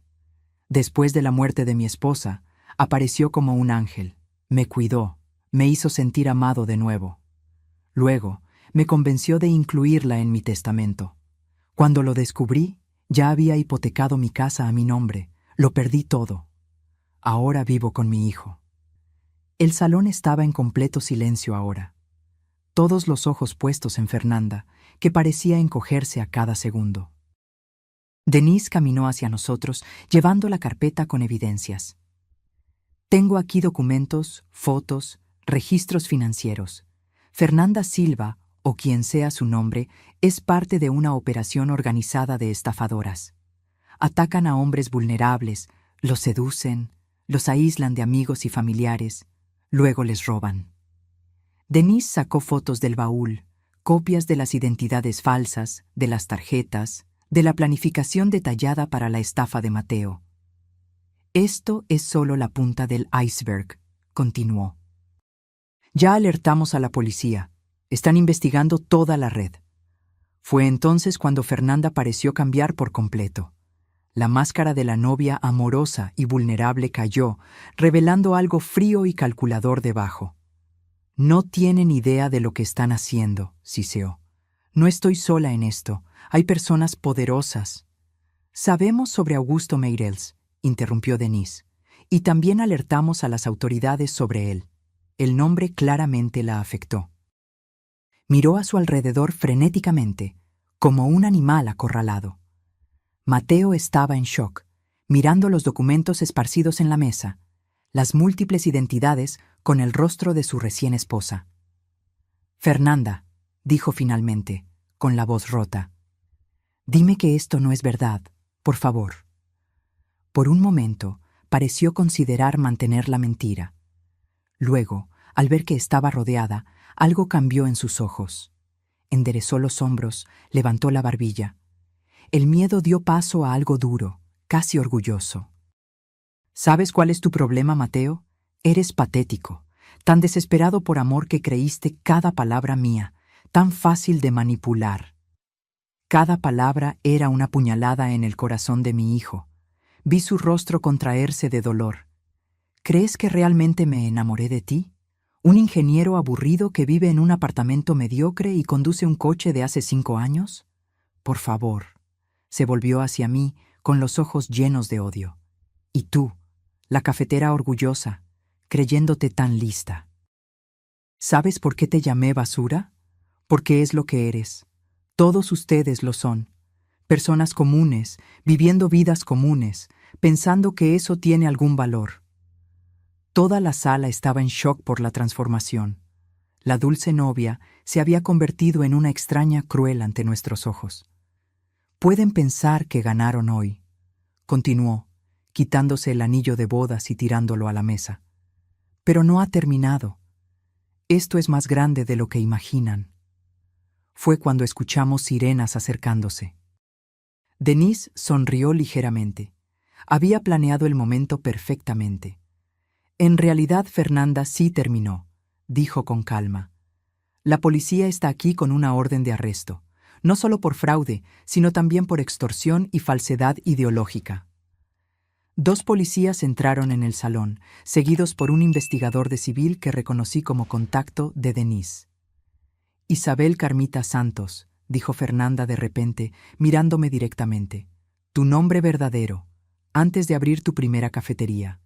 «Después de la muerte de mi esposa, apareció como un ángel. Me cuidó, me hizo sentir amado de nuevo. Luego, me convenció de incluirla en mi testamento. Cuando lo descubrí, ya había hipotecado mi casa a mi nombre. Lo perdí todo. Ahora vivo con mi hijo». El salón estaba en completo silencio ahora. Todos los ojos puestos en Fernanda, que parecía encogerse a cada segundo. Denise caminó hacia nosotros, llevando la carpeta con evidencias. «Tengo aquí documentos, fotos, registros financieros. Fernanda Silva, o quien sea su nombre, es parte de una operación organizada de estafadoras. Atacan a hombres vulnerables, los seducen, los aíslan de amigos y familiares, luego les roban». Denise sacó fotos del baúl, copias de las identidades falsas, de las tarjetas, de la planificación detallada para la estafa de Mateo. «Esto es solo la punta del iceberg», continuó. «Ya alertamos a la policía. Están investigando toda la red». Fue entonces cuando Fernanda pareció cambiar por completo. La máscara de la novia amorosa y vulnerable cayó, revelando algo frío y calculador debajo. «No tienen idea de lo que están haciendo», siseó. «No estoy sola en esto. Hay personas poderosas». «Sabemos sobre Augusto Meireles», interrumpió Denise, «y también alertamos a las autoridades sobre él». El nombre claramente la afectó. Miró a su alrededor frenéticamente, como un animal acorralado. Mateo estaba en shock, mirando los documentos esparcidos en la mesa, las múltiples identidades con el rostro de su recién esposa. «Fernanda», dijo finalmente, con la voz rota, «dime que esto no es verdad, por favor». Por un momento, pareció considerar mantener la mentira. Luego, al ver que estaba rodeada, algo cambió en sus ojos. Enderezó los hombros, levantó la barbilla. El miedo dio paso a algo duro, casi orgulloso. ¿Sabes cuál es tu problema, Mateo? Eres patético, tan desesperado por amor que creíste cada palabra mía, tan fácil de manipular. Cada palabra era una puñalada en el corazón de mi hijo. Vi su rostro contraerse de dolor. ¿Crees que realmente me enamoré de ti? ¿Un ingeniero aburrido que vive en un apartamento mediocre y conduce un coche de hace 5 años? Por favor. Se volvió hacia mí con los ojos llenos de odio. Y tú, la cafetera orgullosa, creyéndote tan lista. ¿Sabes por qué te llamé basura? Porque es lo que eres. Todos ustedes lo son. Personas comunes, viviendo vidas comunes, pensando que eso tiene algún valor. Toda la sala estaba en shock por la transformación. La dulce novia se había convertido en una extraña cruel ante nuestros ojos. Pueden pensar que ganaron hoy, continuó, quitándose el anillo de bodas y tirándolo a la mesa. Pero no ha terminado. Esto es más grande de lo que imaginan. Fue cuando escuchamos sirenas acercándose. Denise sonrió ligeramente. Había planeado el momento perfectamente. En realidad, Fernanda sí terminó, dijo con calma. La policía está aquí con una orden de arresto, no solo por fraude, sino también por extorsión y falsedad ideológica. 2 policías entraron en el salón, seguidos por un investigador de civil que reconocí como contacto de Denise. Isabel Carmita Santos, dijo Fernanda de repente, mirándome directamente. Tu nombre verdadero, antes de abrir tu primera cafetería.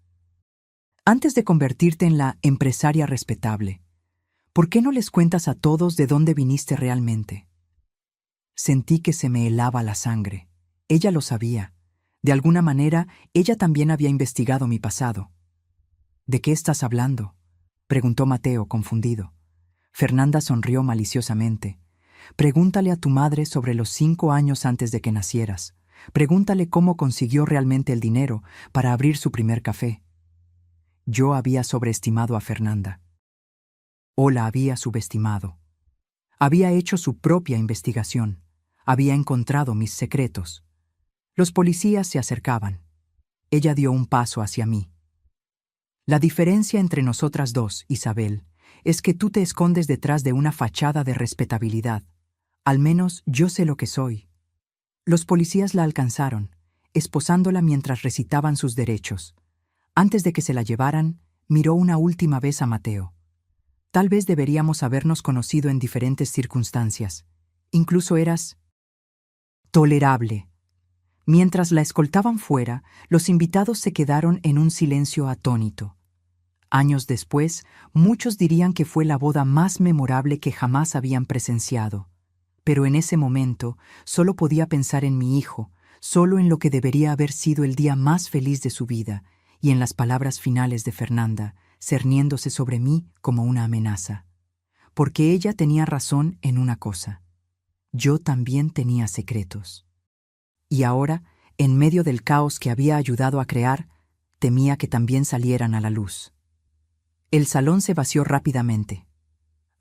Antes de convertirte en la empresaria respetable, ¿por qué no les cuentas a todos de dónde viniste realmente? Sentí que se me helaba la sangre. Ella lo sabía. De alguna manera, ella también había investigado mi pasado. ¿De qué estás hablando?, preguntó Mateo, confundido. Fernanda sonrió maliciosamente. Pregúntale a tu madre sobre los 5 años antes de que nacieras. Pregúntale cómo consiguió realmente el dinero para abrir su primer café. Yo había sobreestimado a Fernanda. O la había subestimado. Había hecho su propia investigación. Había encontrado mis secretos. Los policías se acercaban. Ella dio un paso hacia mí. La diferencia entre nosotras dos, Isabel, es que tú te escondes detrás de una fachada de respetabilidad. Al menos yo sé lo que soy. Los policías la alcanzaron, esposándola mientras recitaban sus derechos. Antes de que se la llevaran, miró una última vez a Mateo. Tal vez deberíamos habernos conocido en diferentes circunstancias. Incluso eras tolerable. Mientras la escoltaban fuera, los invitados se quedaron en un silencio atónito. Años después, muchos dirían que fue la boda más memorable que jamás habían presenciado. Pero en ese momento, solo podía pensar en mi hijo, solo en lo que debería haber sido el día más feliz de su vida, y en las palabras finales de Fernanda, cerniéndose sobre mí como una amenaza. Porque ella tenía razón en una cosa. Yo también tenía secretos. Y ahora, en medio del caos que había ayudado a crear, temía que también salieran a la luz. El salón se vació rápidamente.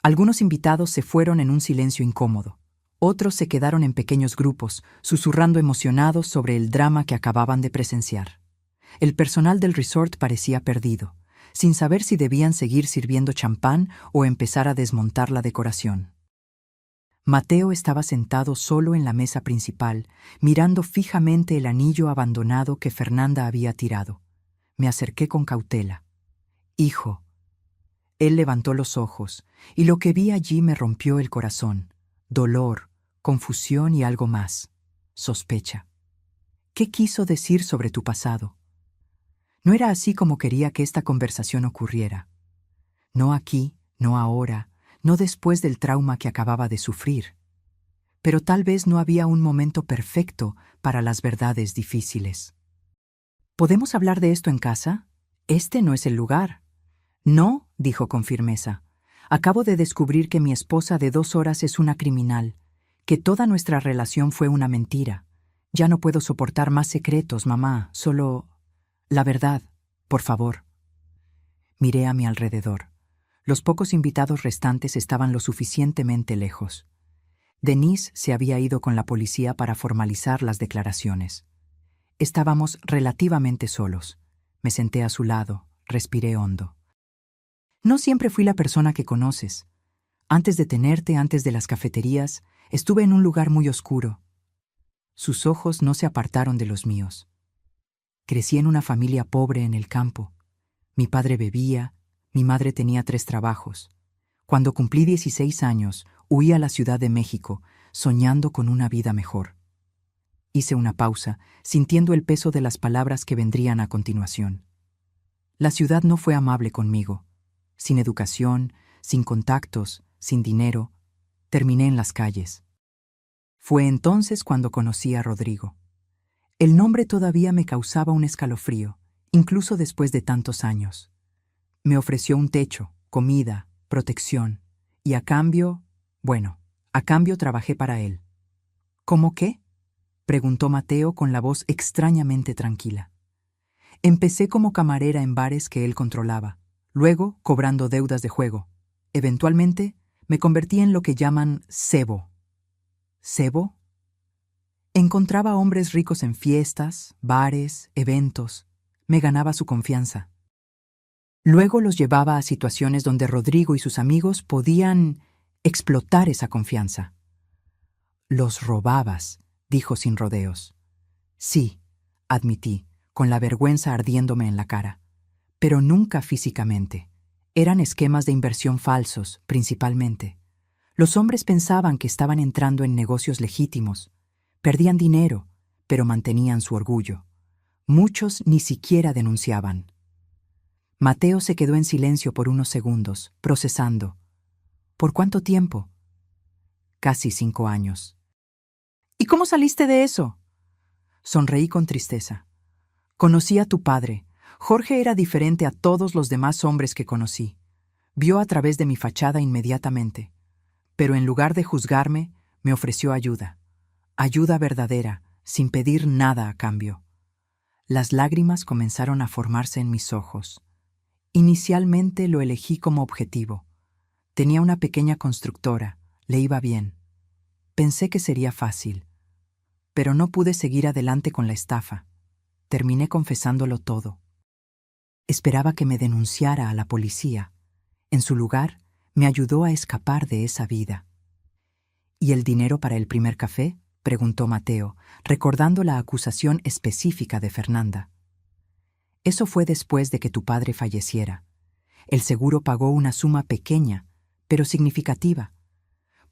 Algunos invitados se fueron en un silencio incómodo. Otros se quedaron en pequeños grupos, susurrando emocionados sobre el drama que acababan de presenciar. El personal del resort parecía perdido, sin saber si debían seguir sirviendo champán o empezar a desmontar la decoración. Mateo estaba sentado solo en la mesa principal, mirando fijamente el anillo abandonado que Fernanda había tirado. Me acerqué con cautela. «Hijo». Él levantó los ojos, y lo que vi allí me rompió el corazón. Dolor, confusión y algo más. Sospecha. ¿Qué quiso decir sobre tu pasado? No era así como quería que esta conversación ocurriera. No aquí, no ahora, no después del trauma que acababa de sufrir. Pero tal vez no había un momento perfecto para las verdades difíciles. ¿Podemos hablar de esto en casa? Este no es el lugar. No, dijo con firmeza. Acabo de descubrir que mi esposa de 2 horas es una criminal, que toda nuestra relación fue una mentira. Ya no puedo soportar más secretos, mamá, solo... La verdad, por favor. Miré a mi alrededor. Los pocos invitados restantes estaban lo suficientemente lejos. Denise se había ido con la policía para formalizar las declaraciones. Estábamos relativamente solos. Me senté a su lado, respiré hondo. No siempre fui la persona que conoces. Antes de tenerte, antes de las cafeterías, estuve en un lugar muy oscuro. Sus ojos no se apartaron de los míos. Crecí en una familia pobre en el campo. Mi padre bebía, mi madre tenía 3 trabajos. Cuando cumplí 16 años, huí a la Ciudad de México, soñando con una vida mejor. Hice una pausa, sintiendo el peso de las palabras que vendrían a continuación. La ciudad no fue amable conmigo. Sin educación, sin contactos, sin dinero, terminé en las calles. Fue entonces cuando conocí a Rodrigo. El nombre todavía me causaba un escalofrío, incluso después de tantos años. Me ofreció un techo, comida, protección, y a cambio trabajé para él. ¿Cómo qué?, preguntó Mateo con la voz extrañamente tranquila. Empecé como camarera en bares que él controlaba, luego cobrando deudas de juego. Eventualmente, me convertí en lo que llaman cebo. ¿Cebo? Encontraba hombres ricos en fiestas, bares, eventos. Me ganaba su confianza. Luego los llevaba a situaciones donde Rodrigo y sus amigos podían explotar esa confianza. Los robabas, dijo sin rodeos. Sí, admití, con la vergüenza ardiéndome en la cara. Pero nunca físicamente. Eran esquemas de inversión falsos, principalmente. Los hombres pensaban que estaban entrando en negocios legítimos. Perdían dinero, pero mantenían su orgullo. Muchos ni siquiera denunciaban. Mateo se quedó en silencio por unos segundos, procesando. ¿Por cuánto tiempo? Casi 5 años. ¿Y cómo saliste de eso? Sonreí con tristeza. Conocí a tu padre. Jorge era diferente a todos los demás hombres que conocí. Vio a través de mi fachada inmediatamente. Pero en lugar de juzgarme, me ofreció ayuda. Ayuda verdadera, sin pedir nada a cambio. Las lágrimas comenzaron a formarse en mis ojos. Inicialmente lo elegí como objetivo. Tenía una pequeña constructora, le iba bien. Pensé que sería fácil. Pero no pude seguir adelante con la estafa. Terminé confesándolo todo. Esperaba que me denunciara a la policía. En su lugar, me ayudó a escapar de esa vida. ¿Y el dinero para el primer café?, preguntó Mateo, recordando la acusación específica de Fernanda. Eso fue después de que tu padre falleciera. El seguro pagó una suma pequeña, pero significativa.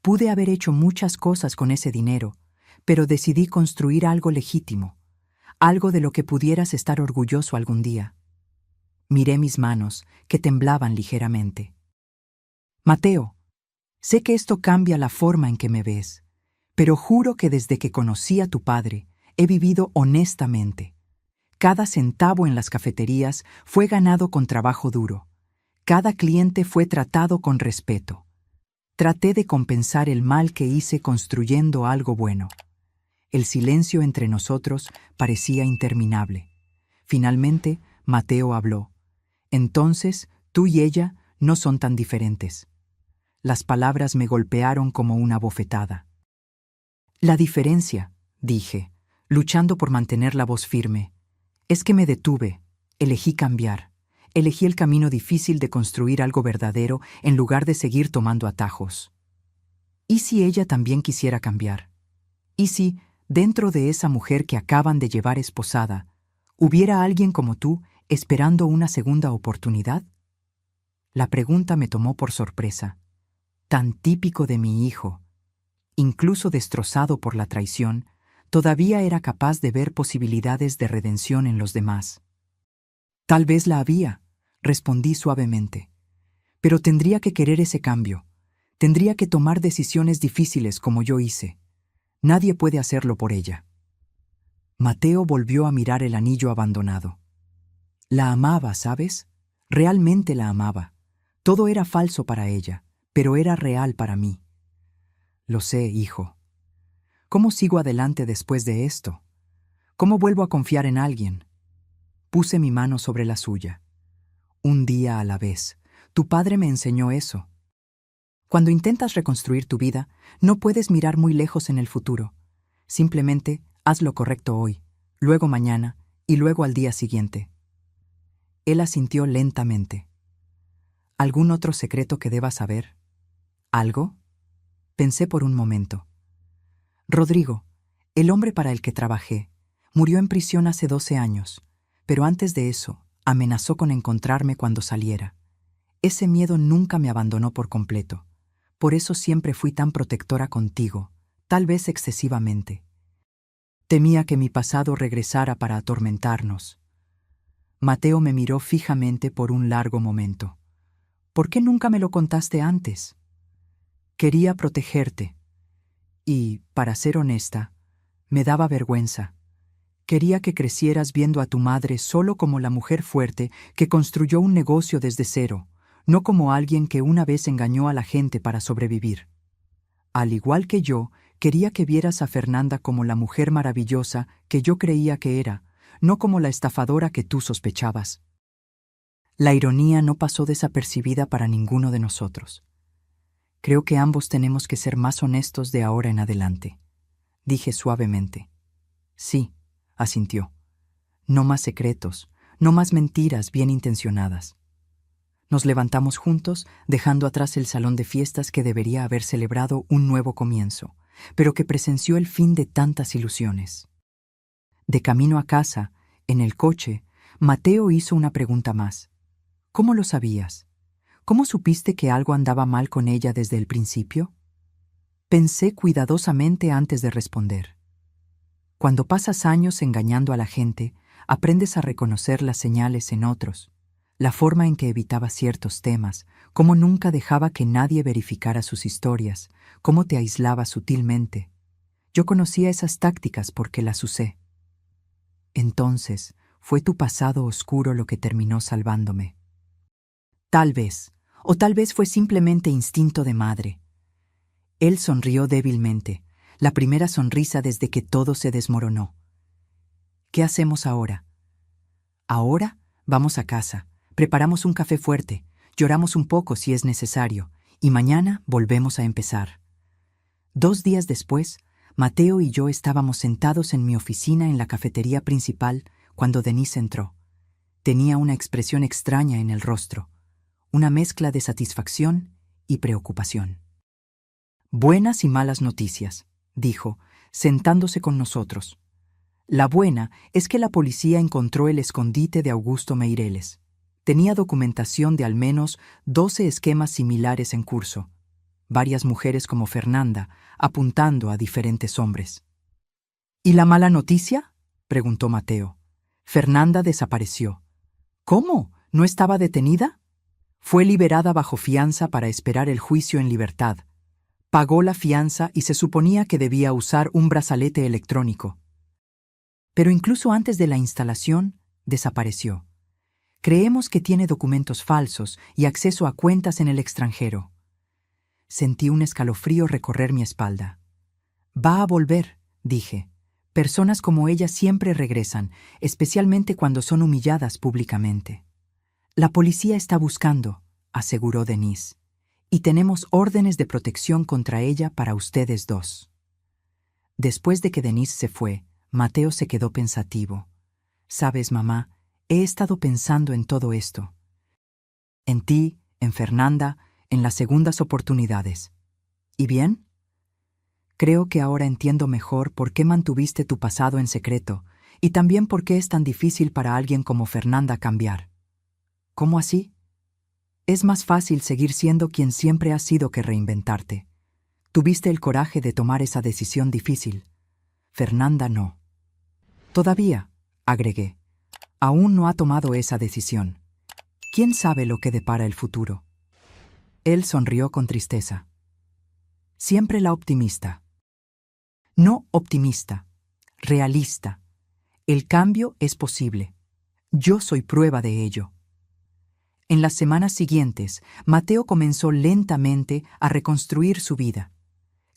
Pude haber hecho muchas cosas con ese dinero, pero decidí construir algo legítimo, algo de lo que pudieras estar orgulloso algún día. Miré mis manos, que temblaban ligeramente. Mateo, sé que esto cambia la forma en que me ves, pero juro que desde que conocí a tu padre, he vivido honestamente. Cada centavo en las cafeterías fue ganado con trabajo duro. Cada cliente fue tratado con respeto. Traté de compensar el mal que hice construyendo algo bueno. El silencio entre nosotros parecía interminable. Finalmente, Mateo habló. Entonces, tú y ella no son tan diferentes. Las palabras me golpearon como una bofetada. La diferencia, dije, luchando por mantener la voz firme, es que me detuve, elegí cambiar, elegí el camino difícil de construir algo verdadero en lugar de seguir tomando atajos. ¿Y si ella también quisiera cambiar? ¿Y si, dentro de esa mujer que acaban de llevar esposada, hubiera alguien como tú esperando una segunda oportunidad? La pregunta me tomó por sorpresa. Tan típico de mi hijo. Incluso destrozado por la traición, todavía era capaz de ver posibilidades de redención en los demás. Tal vez la había, respondí suavemente. Pero tendría que querer ese cambio. Tendría que tomar decisiones difíciles como yo hice. Nadie puede hacerlo por ella. Mateo volvió a mirar el anillo abandonado. La amaba, ¿sabes? Realmente la amaba. Todo era falso para ella, pero era real para mí. Lo sé, hijo. ¿Cómo sigo adelante después de esto? ¿Cómo vuelvo a confiar en alguien? Puse mi mano sobre la suya. Un día a la vez. Tu padre me enseñó eso. Cuando intentas reconstruir tu vida, no puedes mirar muy lejos en el futuro. Simplemente haz lo correcto hoy, luego mañana y luego al día siguiente. Él asintió lentamente. ¿Algún otro secreto que deba saber? ¿Algo? Pensé por un momento. Rodrigo, el hombre para el que trabajé, murió en prisión hace 12 años, pero antes de eso, amenazó con encontrarme cuando saliera. Ese miedo nunca me abandonó por completo. Por eso siempre fui tan protectora contigo, tal vez excesivamente. Temía que mi pasado regresara para atormentarnos. Mateo me miró fijamente por un largo momento. ¿Por qué nunca me lo contaste antes? Quería protegerte. Y, para ser honesta, me daba vergüenza. Quería que crecieras viendo a tu madre solo como la mujer fuerte que construyó un negocio desde cero, no como alguien que una vez engañó a la gente para sobrevivir. Al igual que yo, quería que vieras a Fernanda como la mujer maravillosa que yo creía que era, no como la estafadora que tú sospechabas. La ironía no pasó desapercibida para ninguno de nosotros. Creo que ambos tenemos que ser más honestos de ahora en adelante, dije suavemente. Sí, asintió. No más secretos, no más mentiras bien intencionadas. Nos levantamos juntos, dejando atrás el salón de fiestas que debería haber celebrado un nuevo comienzo, pero que presenció el fin de tantas ilusiones. De camino a casa, en el coche, Mateo hizo una pregunta más. ¿Cómo lo sabías? ¿Cómo supiste que algo andaba mal con ella desde el principio? Pensé cuidadosamente antes de responder. Cuando pasas años engañando a la gente, aprendes a reconocer las señales en otros, la forma en que evitaba ciertos temas, cómo nunca dejaba que nadie verificara sus historias, cómo te aislaba sutilmente. Yo conocía esas tácticas porque las usé. Entonces, fue tu pasado oscuro lo que terminó salvándome. Tal vez, o tal vez fue simplemente instinto de madre. Él sonrió débilmente, la primera sonrisa desde que todo se desmoronó. ¿Qué hacemos ahora? Ahora vamos a casa, preparamos un café fuerte, lloramos un poco si es necesario, y mañana volvemos a empezar. 2 días después, Mateo y yo estábamos sentados en mi oficina en la cafetería principal cuando Denise entró. Tenía una expresión extraña en el rostro, una mezcla de satisfacción y preocupación. Buenas y malas noticias, dijo, sentándose con nosotros. La buena es que la policía encontró el escondite de Augusto Meireles. Tenía documentación de al menos 12 esquemas similares en curso, varias mujeres como Fernanda, apuntando a diferentes hombres. ¿Y la mala noticia?, preguntó Mateo. Fernanda desapareció. ¿Cómo? ¿No estaba detenida? Fue liberada bajo fianza para esperar el juicio en libertad. Pagó la fianza y se suponía que debía usar un brazalete electrónico. Pero incluso antes de la instalación, desapareció. Creemos que tiene documentos falsos y acceso a cuentas en el extranjero. Sentí un escalofrío recorrer mi espalda. Va a volver, dije. Personas como ella siempre regresan, especialmente cuando son humilladas públicamente. La policía está buscando, aseguró Denise, y tenemos órdenes de protección contra ella para ustedes dos. Después de que Denise se fue, Mateo se quedó pensativo. Sabes, mamá, he estado pensando en todo esto. En ti, en Fernanda, en las segundas oportunidades. ¿Y bien? Creo que ahora entiendo mejor por qué mantuviste tu pasado en secreto y también por qué es tan difícil para alguien como Fernanda cambiar. ¿Cómo así? Es más fácil seguir siendo quien siempre has sido que reinventarte. Tuviste el coraje de tomar esa decisión difícil. Fernanda no. Todavía, agregué, aún no ha tomado esa decisión. ¿Quién sabe lo que depara el futuro? Él sonrió con tristeza. Siempre la optimista. No optimista, realista. El cambio es posible. Yo soy prueba de ello. En las semanas siguientes, Mateo comenzó lentamente a reconstruir su vida.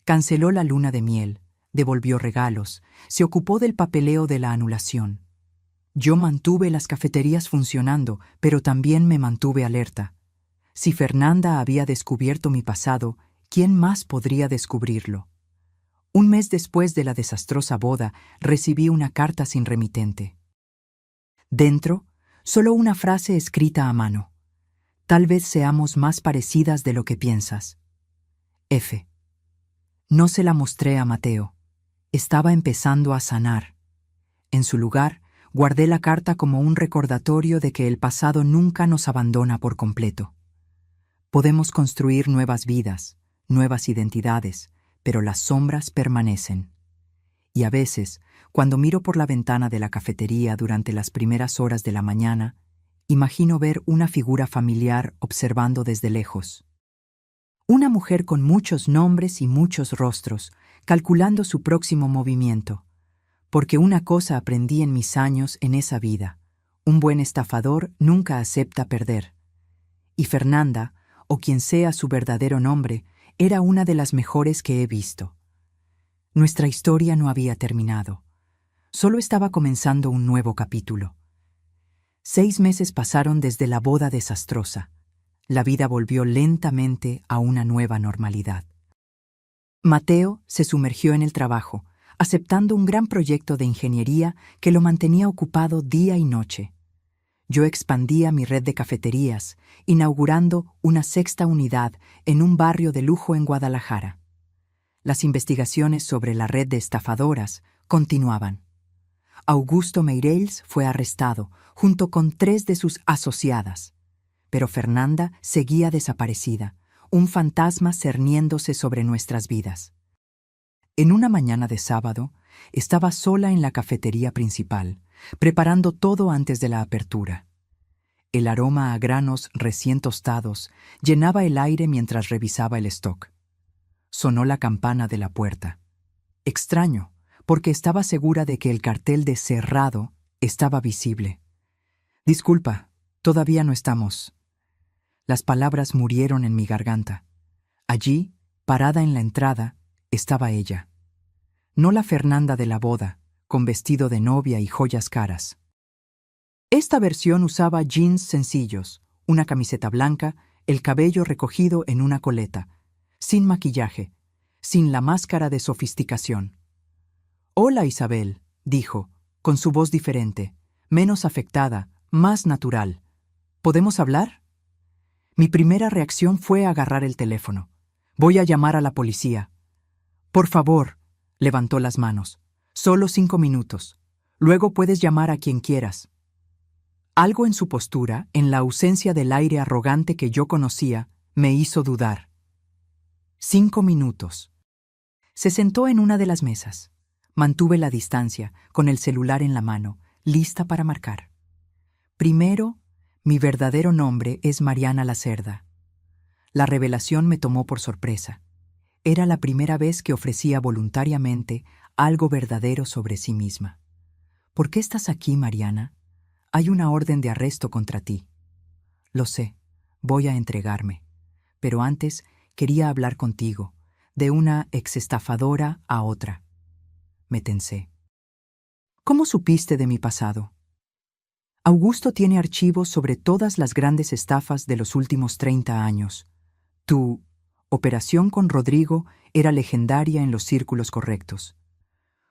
Canceló la luna de miel, devolvió regalos, se ocupó del papeleo de la anulación. Yo mantuve las cafeterías funcionando, pero también me mantuve alerta. Si Fernanda había descubierto mi pasado, ¿quién más podría descubrirlo? Un mes después de la desastrosa boda, recibí una carta sin remitente. Dentro, Solo una frase escrita a mano. Tal vez seamos más parecidas de lo que piensas. F. No se la mostré a Mateo. Estaba empezando a sanar. En su lugar, guardé la carta como un recordatorio de que el pasado nunca nos abandona por completo. Podemos construir nuevas vidas, nuevas identidades, pero las sombras permanecen. Y a veces, cuando miro por la ventana de la cafetería durante las primeras horas de la mañana, imagino ver una figura familiar observando desde lejos. Una mujer con muchos nombres y muchos rostros, calculando su próximo movimiento. Porque una cosa aprendí en mis años en esa vida: un buen estafador nunca acepta perder. Y Fernanda, o quien sea su verdadero nombre, era una de las mejores que he visto. Nuestra historia no había terminado. Solo estaba comenzando un nuevo capítulo. 6 meses pasaron desde la boda desastrosa. La vida volvió lentamente a una nueva normalidad. Mateo se sumergió en el trabajo, aceptando un gran proyecto de ingeniería que lo mantenía ocupado día y noche. Yo expandía mi red de cafeterías, inaugurando una 6ª unidad en un barrio de lujo en Guadalajara. Las investigaciones sobre la red de estafadoras continuaban. Augusto Meireles fue arrestado, junto con 3 de sus asociadas. Pero Fernanda seguía desaparecida, un fantasma cerniéndose sobre nuestras vidas. En una mañana de sábado, estaba sola en la cafetería principal, preparando todo antes de la apertura. El aroma a granos recién tostados llenaba el aire mientras revisaba el stock. Sonó la campana de la puerta. Extraño, porque estaba segura de que el cartel de cerrado estaba visible. Disculpa, todavía no estamos. Las palabras murieron en mi garganta. Allí, parada en la entrada, estaba ella. No la Fernanda de la boda, con vestido de novia y joyas caras. Esta versión usaba jeans sencillos, una camiseta blanca, el cabello recogido en una coleta, sin maquillaje, sin la máscara de sofisticación. «Hola, Isabel», dijo, con su voz diferente, menos afectada, más natural. «¿Podemos hablar?» Mi primera reacción fue agarrar el teléfono. «Voy a llamar a la policía». «Por favor», levantó las manos. «Solo 5 minutos. Luego puedes llamar a quien quieras». Algo en su postura, en la ausencia del aire arrogante que yo conocía, me hizo dudar. 5 minutos. Se sentó en una de las mesas. Mantuve la distancia, con el celular en la mano, lista para marcar. Primero, mi verdadero nombre es Mariana Lacerda. La revelación me tomó por sorpresa. Era la primera vez que ofrecía voluntariamente algo verdadero sobre sí misma. «¿Por qué estás aquí, Mariana? Hay una orden de arresto contra ti». «Lo sé, voy a entregarme. Pero antes quería hablar contigo, de una exestafadora a otra». Me tensé. «¿Cómo supiste de mi pasado?» «Augusto tiene archivos sobre todas las grandes estafas de los últimos 30 años. Tu operación con Rodrigo era legendaria en los círculos correctos.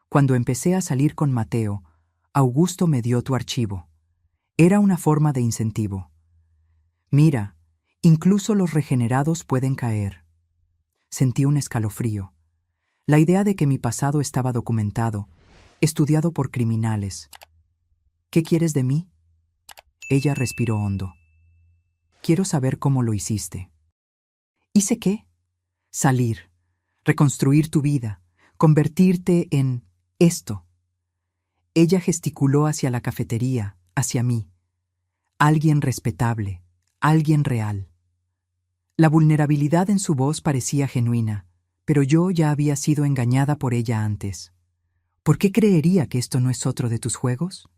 Cuando empecé a salir con Mateo, Augusto me dio tu archivo. Era una forma de incentivo. Mira, incluso los regenerados pueden caer». Sentí un escalofrío. La idea de que mi pasado estaba documentado, estudiado por criminales. «¿Qué quieres de mí?» Ella respiró hondo. «Quiero saber cómo lo hiciste». «¿Hice qué?» «Salir, reconstruir tu vida, convertirte en esto». Ella gesticuló hacia la cafetería, hacia mí. Alguien respetable, alguien real. La vulnerabilidad en su voz parecía genuina, pero yo ya había sido engañada por ella antes. «¿Por qué creería que esto no es otro de tus juegos?»